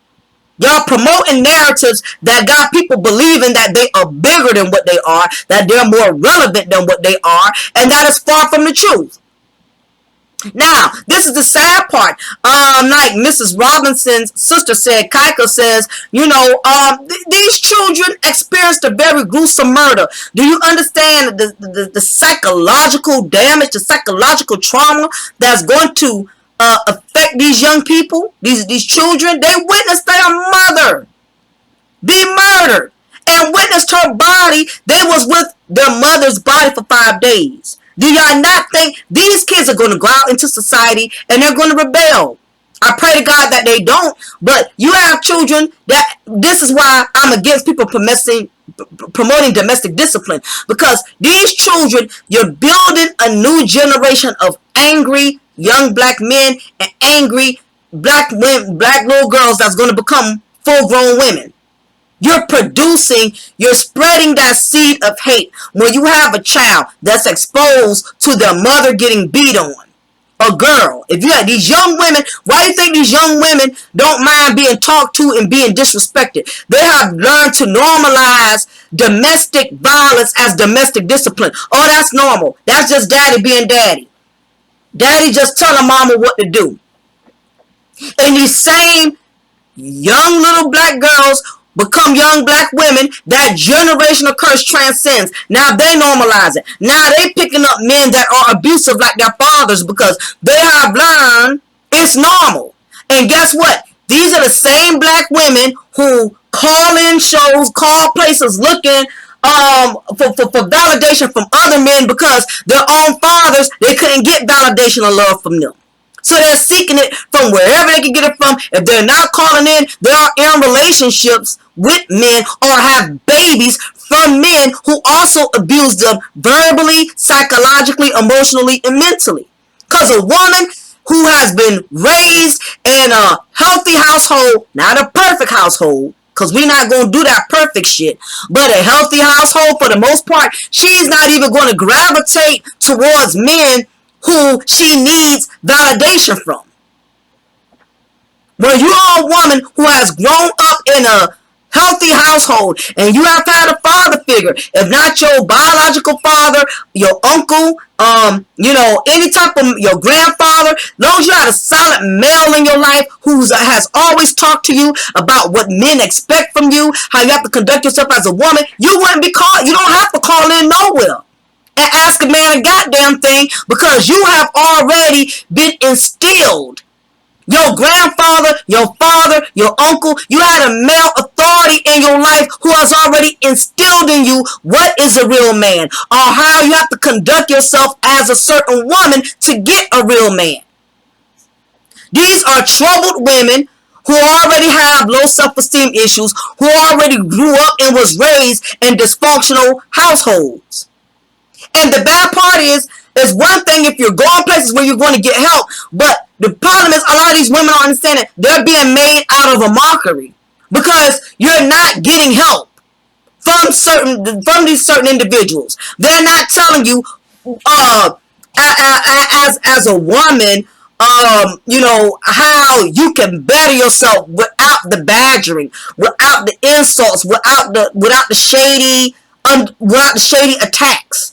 Y'all promoting narratives that got people believing that they are bigger than what they are, that they're more relevant than what they are, and that is far from the truth. Now, this is the sad part. Like Mrs. Robinson's sister said, Kaika says, you know, these children experienced a very gruesome murder. Do you understand the psychological damage, the psychological trauma that's going to affect these young people, these children? They witnessed their mother be murdered and witnessed her body. They was with their mother's body for 5 days. Do y'all not think these kids are going to go out into society and they're going to rebel? I pray to God that they don't. But you have children that, this is why I'm against people promoting domestic discipline. Because these children, you're building a new generation of angry young black men and angry black women, black little girls that's going to become full-grown women. You're spreading that seed of hate. When you have a child that's exposed to their mother getting beat on, a girl, if you have these young women, why do you think these young women don't mind being talked to and being disrespected? They have learned to normalize domestic violence as domestic discipline. Oh, that's normal. That's just daddy being daddy. Daddy just telling mama what to do. And these same young little black girls become young black women. That generational curse transcends. Now they normalize it. Now they picking up men that are abusive like their fathers because they have learned it's normal. And guess what? These are the same black women who call in shows, call places looking for validation from other men because their own fathers, they couldn't get validation or love from them. So they're seeking it from wherever they can get it from. If they're not calling in, they are in relationships with men or have babies from men who also abuse them verbally, psychologically, emotionally, and mentally. Because a woman who has been raised in a healthy household, not a perfect household, because we're not going to do that perfect shit, but a healthy household for the most part, she's not even going to gravitate towards men who she needs validation from. When you are a woman who has grown up in a healthy household and you have had a father figure, if not your biological father, your uncle, any type of your grandfather, as long as you had a solid male in your life who has always talked to you about what men expect from you, how you have to conduct yourself as a woman, you wouldn't be called. You don't have to call in nowhere and ask a man a goddamn thing, because you have already been instilled. Your grandfather, your father, your uncle, you had a male authority in your life who has already instilled in you what is a real man, or how you have to conduct yourself as a certain woman to get a real man. These are troubled women who already have low self-esteem issues, who already grew up and was raised in dysfunctional households. And the bad part is, it's one thing if you're going places where you're going to get help, but the problem is a lot of these women don't understand it. They're being made out of a mockery because you're not getting help from these certain individuals. They're not telling you, as a woman, how you can better yourself without the badgering, without the insults, without the shady attacks.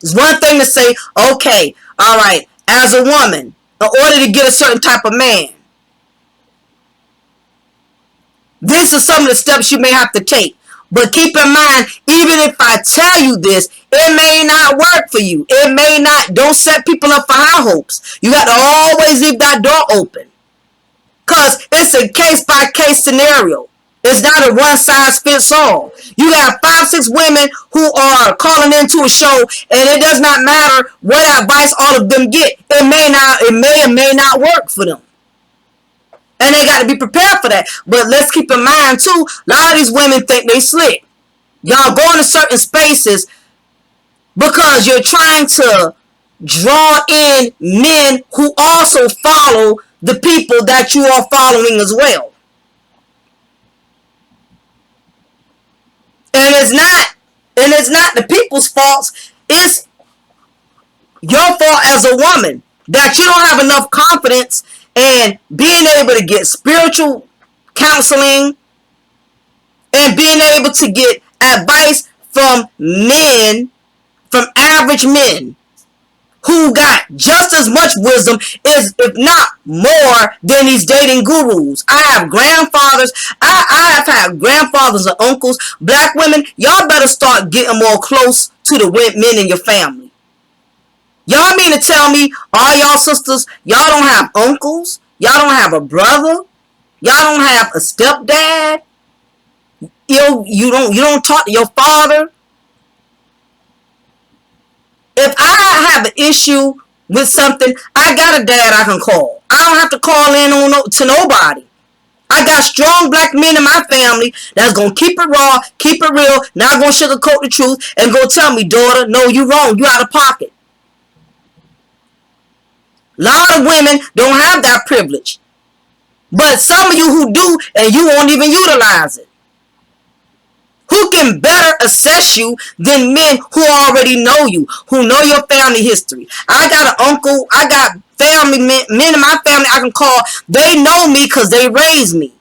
It's one thing to say, okay, all right, as a woman, in order to get a certain type of man, these are some of the steps you may have to take. But keep in mind, even if I tell you this, it may not work for you. It may not. Don't set people up for high hopes. You got to always leave that door open, because it's a case-by-case scenario. It's not a one-size-fits-all. You have 5-6 women who are calling into a show, and it does not matter what advice all of them get. It may or may not work for them. And they got to be prepared for that. But let's keep in mind, too, a lot of these women think they slick. Y'all go into certain spaces because you're trying to draw in men who also follow the people that you are following as well. And it's not the people's faults. It's your fault as a woman that you don't have enough confidence in being able to get spiritual counseling and being able to get advice from men, from average men who got just as much wisdom, if not more, than these dating gurus. I have grandfathers. I have had grandfathers and uncles. Black women, y'all better start getting more close to the men in your family. Y'all mean to tell me, all y'all sisters, y'all don't have uncles? Y'all don't have a brother? Y'all don't have a stepdad? You don't talk to your father? If I have an issue with something, I got a dad I can call. I don't have to call in to nobody. I got strong black men in my family that's going to keep it raw, keep it real, not going to sugarcoat the truth, and go tell me, daughter, no, you wrong, you out of pocket. A lot of women don't have that privilege. But some of you who do, and you won't even utilize it. Who can better assess you than men who already know you, who know your family history? I got an uncle, I got family men in my family I can call. They know me because they raised me.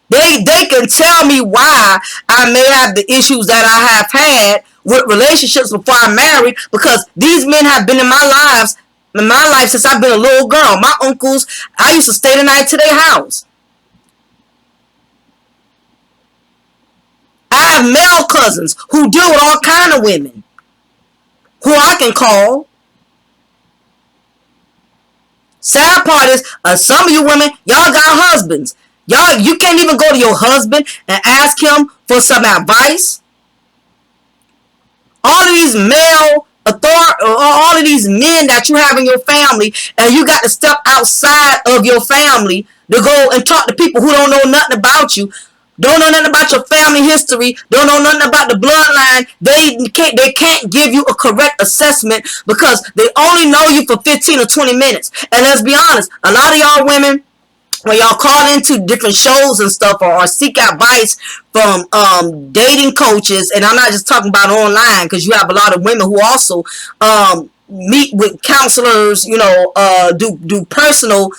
They can tell me why I may have the issues that I have had with relationships before I married, because these men have been in my life since I've been a little girl. My uncles, I used to stay the night to their house. I have male cousins who deal with all kind of women who I can call. Sad part is, some of you women, y'all got husbands. You can't even go to your husband and ask him for some advice. All of these male all of these men that you have in your family, and you got to step outside of your family to go and talk to people who don't know nothing about you, don't know nothing about your family history, don't know nothing about the bloodline. They can't give you a correct assessment because they only know you for 15 or 20 minutes. And let's be honest, a lot of y'all women, when y'all call into different shows and stuff, or seek advice from dating coaches, and I'm not just talking about online, because you have a lot of women who also meet with counselors, you know, do personal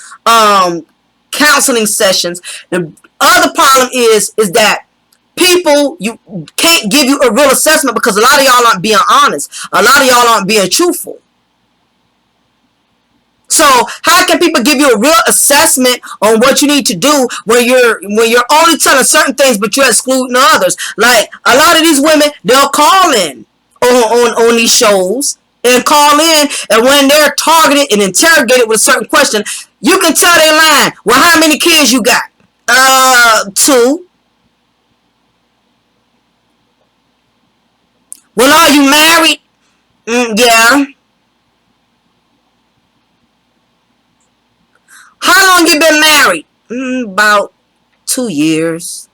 counseling sessions. The other problem is that people, you can't give you a real assessment because a lot of y'all aren't being honest. A lot of y'all aren't being truthful. So how can people give you a real assessment on what you need to do when you're only telling certain things but you're excluding others? Like a lot of these women, they'll call in on these shows and call in, and when they're targeted and interrogated with a certain question, you can tell they lying. Well, how many kids you got? 2. Well, are you married? Yeah. How long you been married? About 2 years.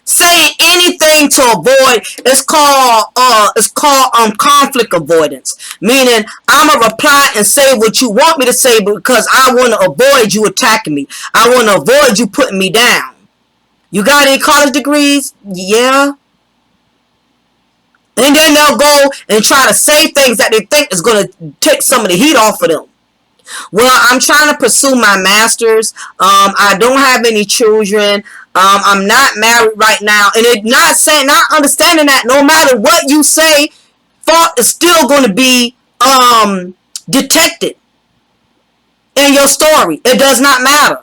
Saying anything to avoid is called conflict avoidance. Meaning I'ma reply and say what you want me to say because I want to avoid you attacking me. I want to avoid you putting me down. You got any college degrees? Yeah. And then they'll go and try to say things that they think is going to take some of the heat off of them. Well, I'm trying to pursue my master's. I don't have any children. I'm not married right now. And it not understanding that no matter what you say, fault is still going to be detected in your story. It does not matter.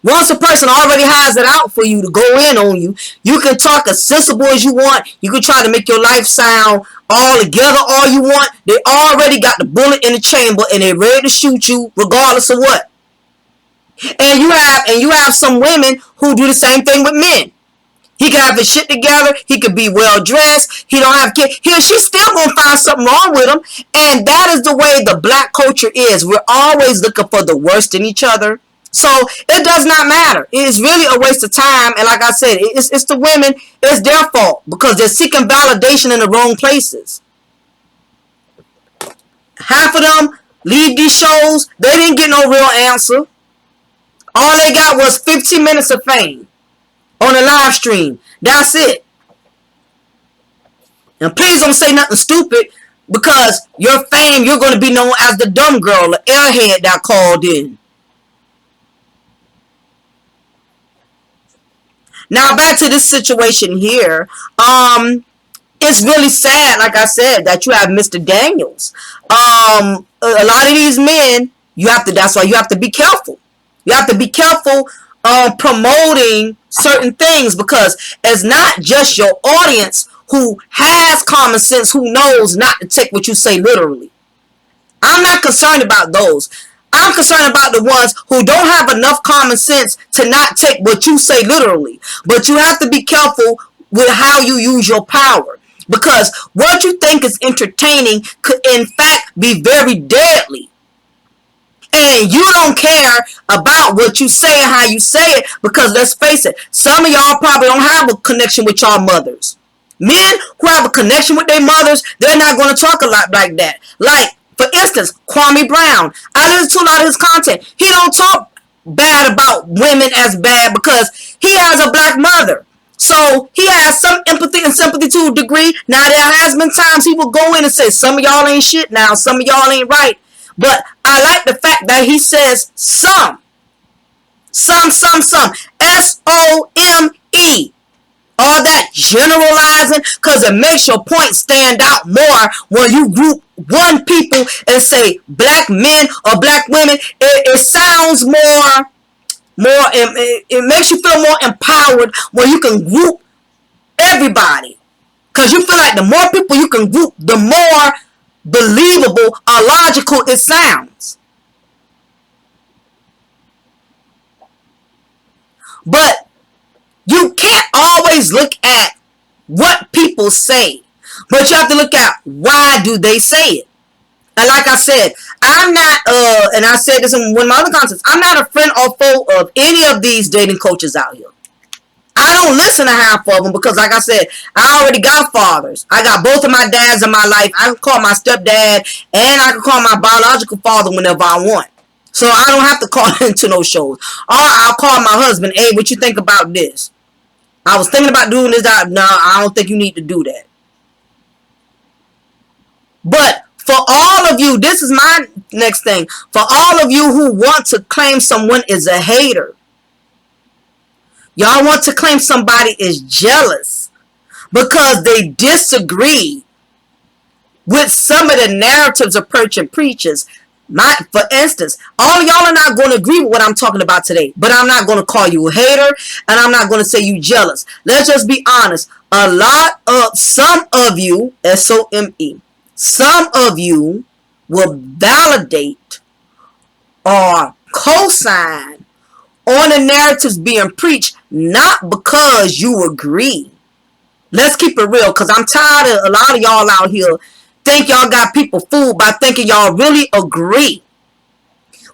Once a person already has it out for you to go in on you, you can talk as sensible as you want. You can try to make your life sound all together all you want. They already got the bullet in the chamber and they're ready to shoot you regardless of what. And you have some women who do the same thing with men. He can have his shit together. He could be well dressed. He don't have kids. He or she's still gonna find something wrong with him. And that is the way the black culture is. We're always looking for the worst in each other. So it does not matter. It is really a waste of time. And like I said, it's the women. It's their fault because they're seeking validation in the wrong places. Half of them leave these shows. They didn't get no real answer. All they got was 15 minutes of fame on a live stream. That's it. And please don't say nothing stupid because your fame, you're going to be known as the dumb girl, the airhead that called in. Now back to this situation here. It's really sad, like I said, that you have Mr. Daniels. A lot of these men, that's why you have to be careful. You have to be careful promoting certain things because it's not just your audience who has common sense, who knows not to take what you say literally. I'm not concerned about those. I'm concerned about the ones who don't have enough common sense to not take what you say literally. But you have to be careful with how you use your power. Because what you think is entertaining could in fact be very deadly. And you don't care about what you say and how you say it. Because let's face it, some of y'all probably don't have a connection with y'all mothers. Men who have a connection with their mothers, they're not going to talk a lot like that. Like, for instance, Kwame Brown. I listen to a lot of his content. He don't talk bad about women as bad because he has a black mother. So he has some empathy and sympathy to a degree. Now there has been times he will go in and say, some of y'all ain't shit now. Some of y'all ain't right. But I like the fact that he says some. Some. S-O-M-E. All that generalizing, because it makes your point stand out more when you group one people and say black men or black women. It sounds more, it makes you feel more empowered when you can group everybody. Because you feel like the more people you can group, the more believable or logical it sounds. But you can't always look at what people say. But you have to look at why do they say it. And like I said, I'm not, and I said this in one of my other concepts, I'm not a friend or foe of any of these dating coaches out here. I don't listen to half of them because, like I said, I already got fathers. I got both of my dads in my life. I can call my stepdad and I can call my biological father whenever I want. So I don't have to call into no shows. Or I'll call my husband, hey, what you think about this? I was thinking about doing this. No, I don't think you need to do that. But for all of you, this is my next thing. For all of you who want to claim someone is a hater, y'all want to claim somebody is jealous because they disagree with some of the narratives a person preaches. For instance, all of y'all are not going to agree with what I'm talking about today, but I'm not going to call you a hater and I'm not going to say you jealous. Let's just be honest. Some of you, S-O-M-E, some of you will validate or co-sign on the narratives being preached, not because you agree. Let's keep it real, because I'm tired of a lot of y'all out here think y'all got people fooled by thinking y'all really agree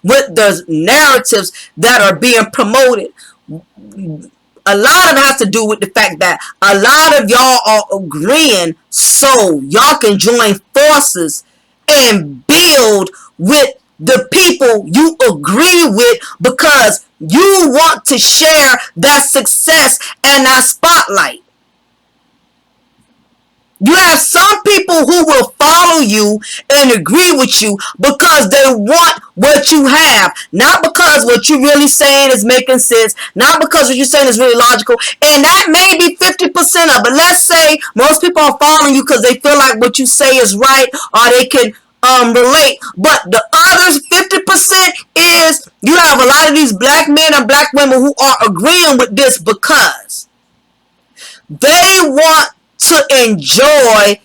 with the narratives that are being promoted. A lot of it has to do with the fact that a lot of y'all are agreeing so y'all can join forces and build with the people you agree with because you want to share that success and that spotlight. You have some people who will follow you and agree with you because they want what you have. Not because what you're really saying is making sense. Not because what you're saying is really logical. And that may be 50% of it. Let's say most people are following you because they feel like what you say is right or they can relate. But the others 50% is you have a lot of these black men and black women who are agreeing with this because they want to enjoy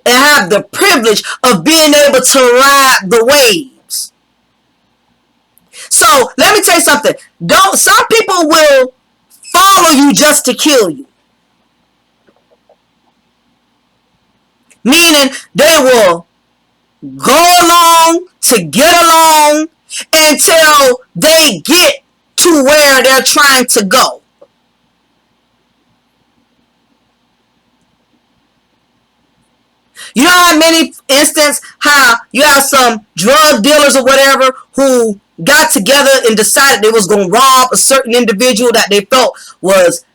and have the privilege of being able to ride the waves. So let me tell you something. Some people will follow you just to kill you. Meaning they will go along to get along until they get to where they're trying to go. You know how many instances how you have some drug dealers or whatever who got together and decided they was going to rob a certain individual that they felt was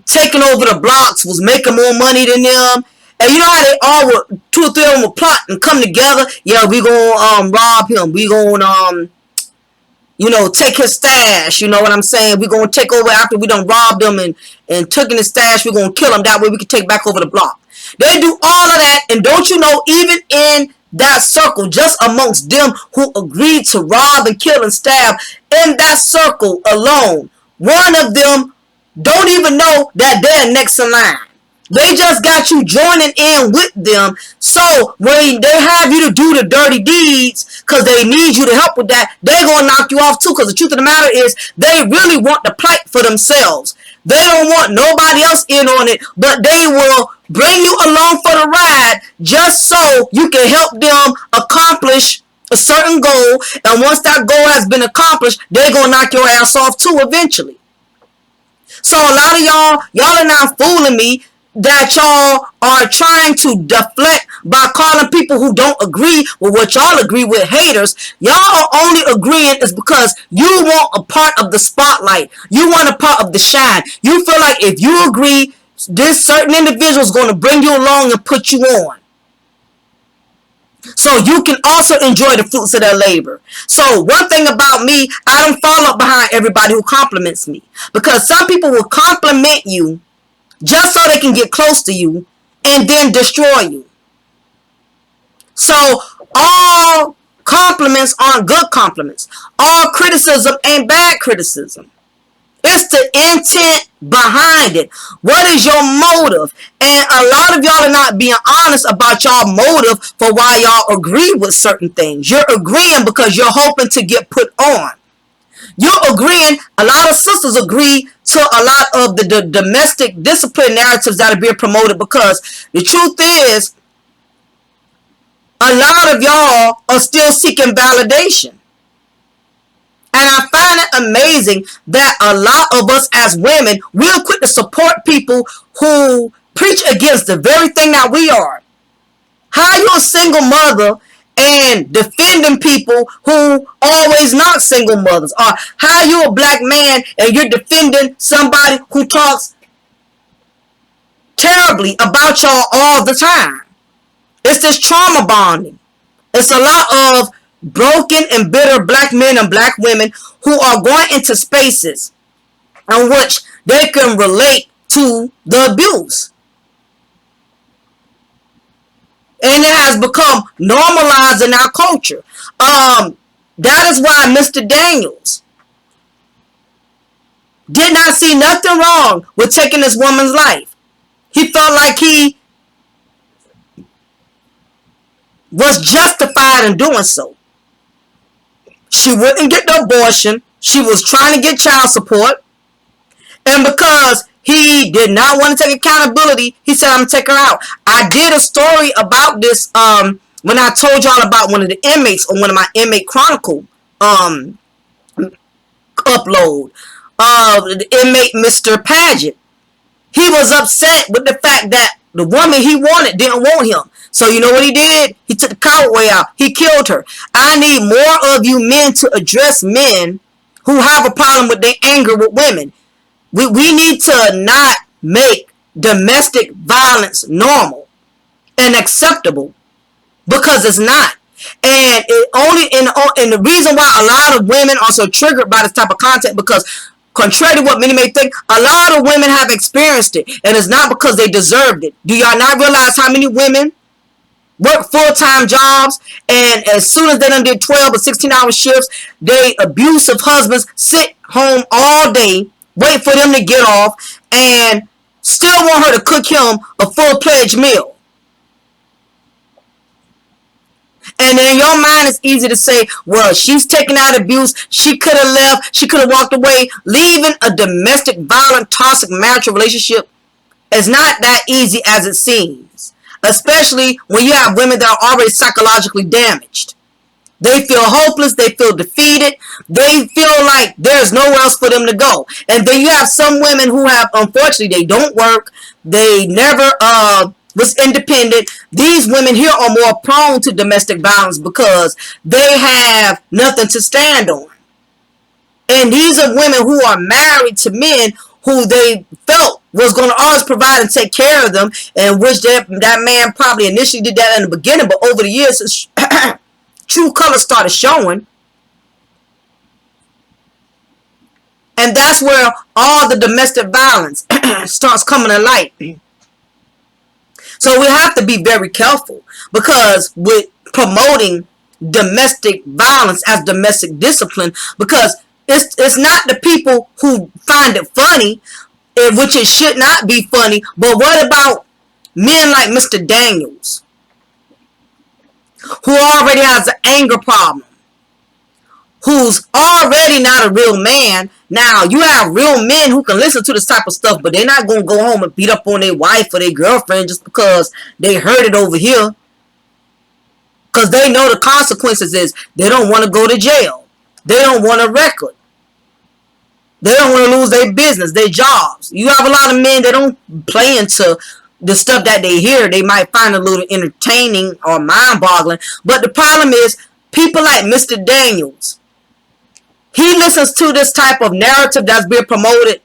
taking over the blocks, was making more money than them. And you know how they all were, 2 or 3 of them would plot and come together. Yeah, we going to rob him. We going to take his stash. You know what I'm saying? We're going to take over after we done robbed him and took in his stash. We're going to kill him. That way we can take back over the block. They do all of that, and don't you know, even in that circle, just amongst them who agreed to rob and kill and stab, in that circle alone, one of them don't even know that they're next in line. They just got you joining in with them, so when they have you to do the dirty deeds, because they need you to help with that, they're going to knock you off too, because the truth of the matter is, they really want the plight for themselves. They don't want nobody else in on it, but they will bring you along for the ride just so you can help them accomplish a certain goal. And once that goal has been accomplished, they're going to knock your ass off too eventually. So a lot of y'all are not fooling me that y'all are trying to deflect by calling people who don't agree with what y'all agree with haters. Y'all are only agreeing is because you want a part of the spotlight. You want a part of the shine. You feel like if you agree, this certain individual is going to bring you along and put you on. So you can also enjoy the fruits of their labor. So one thing about me, I don't follow behind everybody who compliments me. Because some people will compliment you just so they can get close to you and then destroy you. So all compliments aren't good compliments. All criticism ain't bad criticism. It's the intent behind it. What is your motive? And a lot of y'all are not being honest about y'all motive for why y'all agree with certain things. You're agreeing because you're hoping to get put on. You're agreeing, a lot of sisters agree to a lot of the domestic discipline narratives that are being promoted, because the truth is, a lot of y'all are still seeking validation. And I find it amazing that a lot of us as women, we're quick to support people who preach against the very thing that we are. How you a single mother and defending people who always not single mothers? Or how you a black man and you're defending somebody who talks terribly about y'all all the time? It's this trauma bonding. It's a lot of broken and bitter black men and black women who are going into spaces in which they can relate to the abuse. And it has become normalized in our culture. That is why Mr. Daniels did not see nothing wrong with taking this woman's life. He felt like he was justified in doing so. She wouldn't get the abortion. She was trying to get child support. And because he did not want to take accountability, he said, I'm going to take her out. I did a story about this when I told y'all about one of the inmates on one of my inmate chronicle upload. The inmate Mr. Paget. He was upset with the fact that the woman he wanted didn't want him. So you know what he did? He took the coward way out. He killed her. I need more of you men to address men who have a problem with their anger with women. We need to not make domestic violence normal and acceptable, because it's not. And it only and the reason why a lot of women are so triggered by this type of content, because contrary to what many may think, a lot of women have experienced it, and it's not because they deserved it. Do y'all not realize how many women work full-time jobs, and as soon as they done did 12 or 16-hour shifts, they abusive husbands sit home all day, wait for them to get off, and still want her to cook him a full-fledged meal? And in your mind, it's easy to say, well, she's taking out abuse. She could have left. She could have walked away. Leaving a domestic, violent, toxic marital relationship is not that easy as it seems. Especially when you have women that are already psychologically damaged. They feel hopeless. They feel defeated. They feel like there's nowhere else for them to go. And then you have some women who have, unfortunately, they don't work. They never was independent. These women here are more prone to domestic violence because they have nothing to stand on. And these are women who are married to men who they felt was going to always provide and take care of them, and which that man probably initially did that in the beginning, but over the years his true colors started showing. And that's where all the domestic violence starts coming to light. So we have to be very careful, because with promoting domestic violence as domestic discipline, because it's not the people who find it funny, which it should not be funny, but what about men like Mr. Daniels, who already has an anger problem, who's already not a real man? Now, you have real men who can listen to this type of stuff, but they're not going to go home and beat up on their wife or their girlfriend just because they heard it over here. Because they know the consequences is they don't want to go to jail. They don't want a record. They don't want to lose their business, their jobs. You have a lot of men that don't play into the stuff that they hear. They might find a little entertaining or mind-boggling. But the problem is, people like Mr. Daniels, he listens to this type of narrative that's being promoted.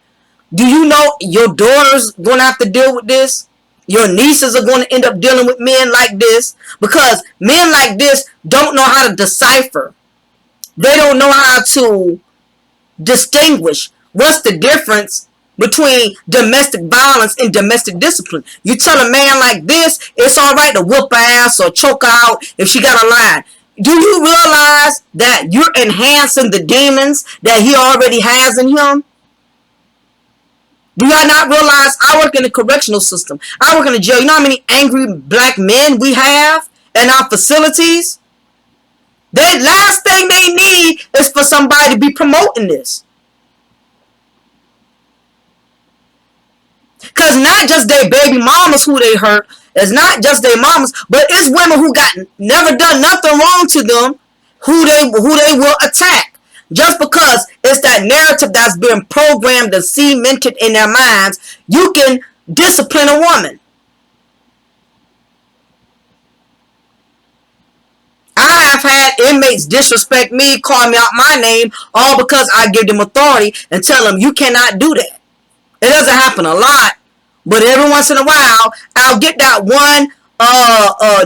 Do you know your daughter's going to have to deal with this? Your nieces are going to end up dealing with men like this, because men like this don't know how to decipher. They don't know how to distinguish what's the difference between domestic violence and domestic discipline. You tell a man like this, it's all right to whoop her ass or choke her out if she got a line. Do you realize that you're enhancing the demons that he already has in him? Do y'all not realize I work in the correctional system? I work in the jail. You know how many angry black men we have in our facilities? The last thing they need is for somebody to be promoting this. Because not just their baby mamas who they hurt. It's not just their mamas, but it's women who got never done nothing wrong to them who they will attack. Just because it's that narrative that's been programmed and cemented in their minds, you can discipline a woman. I have had inmates disrespect me, call me out my name, all because I give them authority and tell them you cannot do that. It doesn't happen a lot, but every once in a while, I'll get that one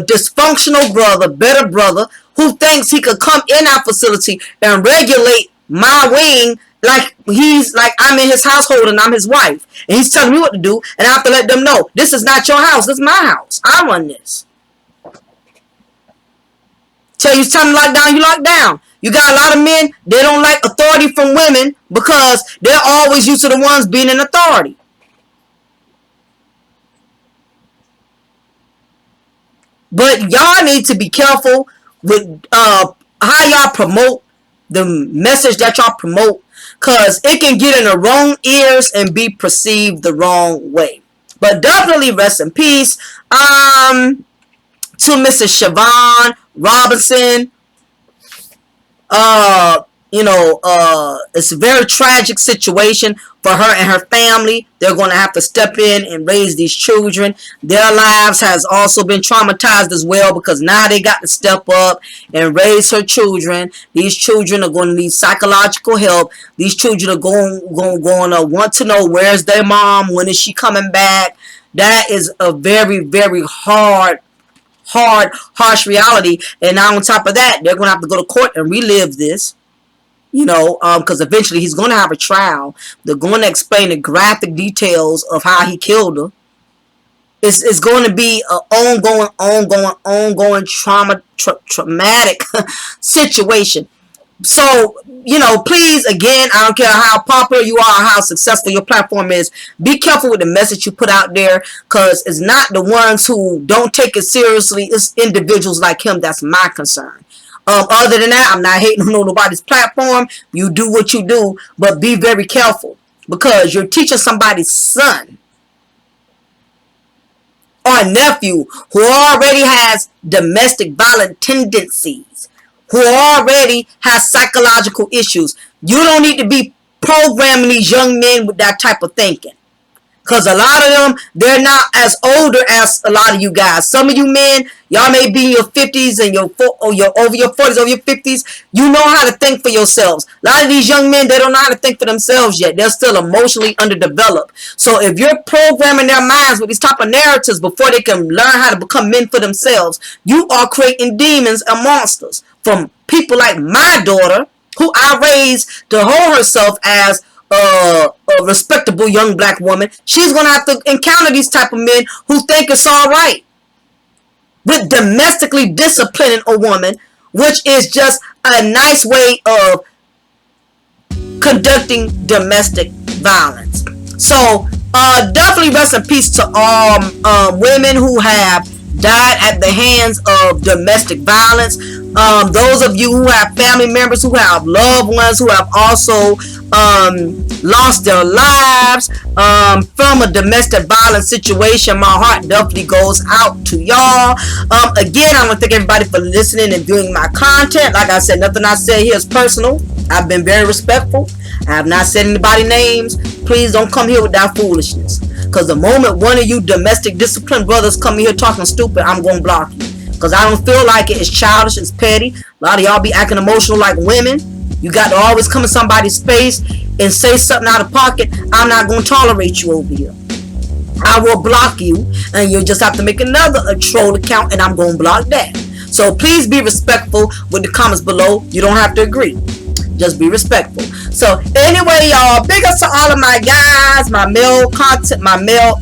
dysfunctional brother, better brother, who thinks he could come in our facility and regulate my wing like I'm in his household and I'm his wife. And he's telling me what to do, and I have to let them know, this is not your house, this is my house. I run this. Tell you something lock down, you lock down. You got a lot of men, they don't like authority from women because they're always used to the ones being in authority. But y'all need to be careful with how y'all promote the message that y'all promote, because it can get in the wrong ears and be perceived the wrong way. But definitely rest in peace to Mrs. Siobhan Robinson. It's a very tragic situation for her and her family. They're going to have to step in and raise these children. Their lives has also been traumatized as well, because now they got to step up and raise her children. These children are going to need psychological help. These children are going to want to know, where's their mom? When is she coming back? That is a very, very harsh reality. And now on top of that, they're going to have to go to court and relive this. Because eventually he's going to have a trial. They're going to explain the graphic details of how he killed her. It's going to be an ongoing traumatic situation. So, please, again, I don't care how popular you are, how successful your platform is, be careful with the message you put out there, because it's not the ones who don't take it seriously. It's individuals like him that's my concern. Other than that, I'm not hating on nobody's platform. You do what you do, but be very careful, because you're teaching somebody's son or nephew who already has domestic violent tendencies, who already has psychological issues. You don't need to be programming these young men with that type of thinking. Because a lot of them, they're not as older as a lot of you guys. Some of you men, y'all may be in your 50s and over your 40s, over your 50s. You know how to think for yourselves. A lot of these young men, they don't know how to think for themselves yet. They're still emotionally underdeveloped. So if you're programming their minds with these type of narratives before they can learn how to become men for themselves, you are creating demons and monsters from people like my daughter, who I raised to hold herself as a respectable young black woman. She's going to have to encounter these type of men who think it's all right with domestically disciplining a woman, which is just a nice way of conducting domestic violence. So definitely rest in peace to all women who have died at the hands of domestic violence. Those of you who have family members, who have loved ones who have also lost their lives from a domestic violence situation, my heart definitely goes out to y'all. Again, I want to thank everybody for listening and viewing my content. Like I said, nothing I say here is personal. I've been very respectful. I have not said anybody's names. Please don't come here with that foolishness, because the moment one of you domestic discipline brothers come here talking stupid, I'm going to block you, because I don't feel like it. It's childish, it's petty. A lot of y'all be acting emotional like women. You got to always come in somebody's space and say something out of pocket. I'm not going to tolerate you over here. I will block you, and you'll just have to make another troll account, and I'm going to block that. So please be respectful with the comments below. You don't have to agree. Just be respectful. So anyway, y'all, big ups to all of my guys, my male content, my male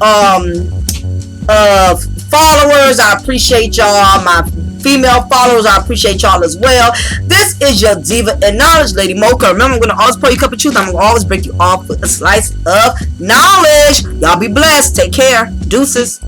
followers. I appreciate y'all. My female followers, I appreciate y'all as well. This is your Diva in Knowledge, Lady Mocha. Remember, I'm going to always pour you a cup of truth. I'm going to always break you off with a slice of knowledge. Y'all be blessed. Take care. Deuces.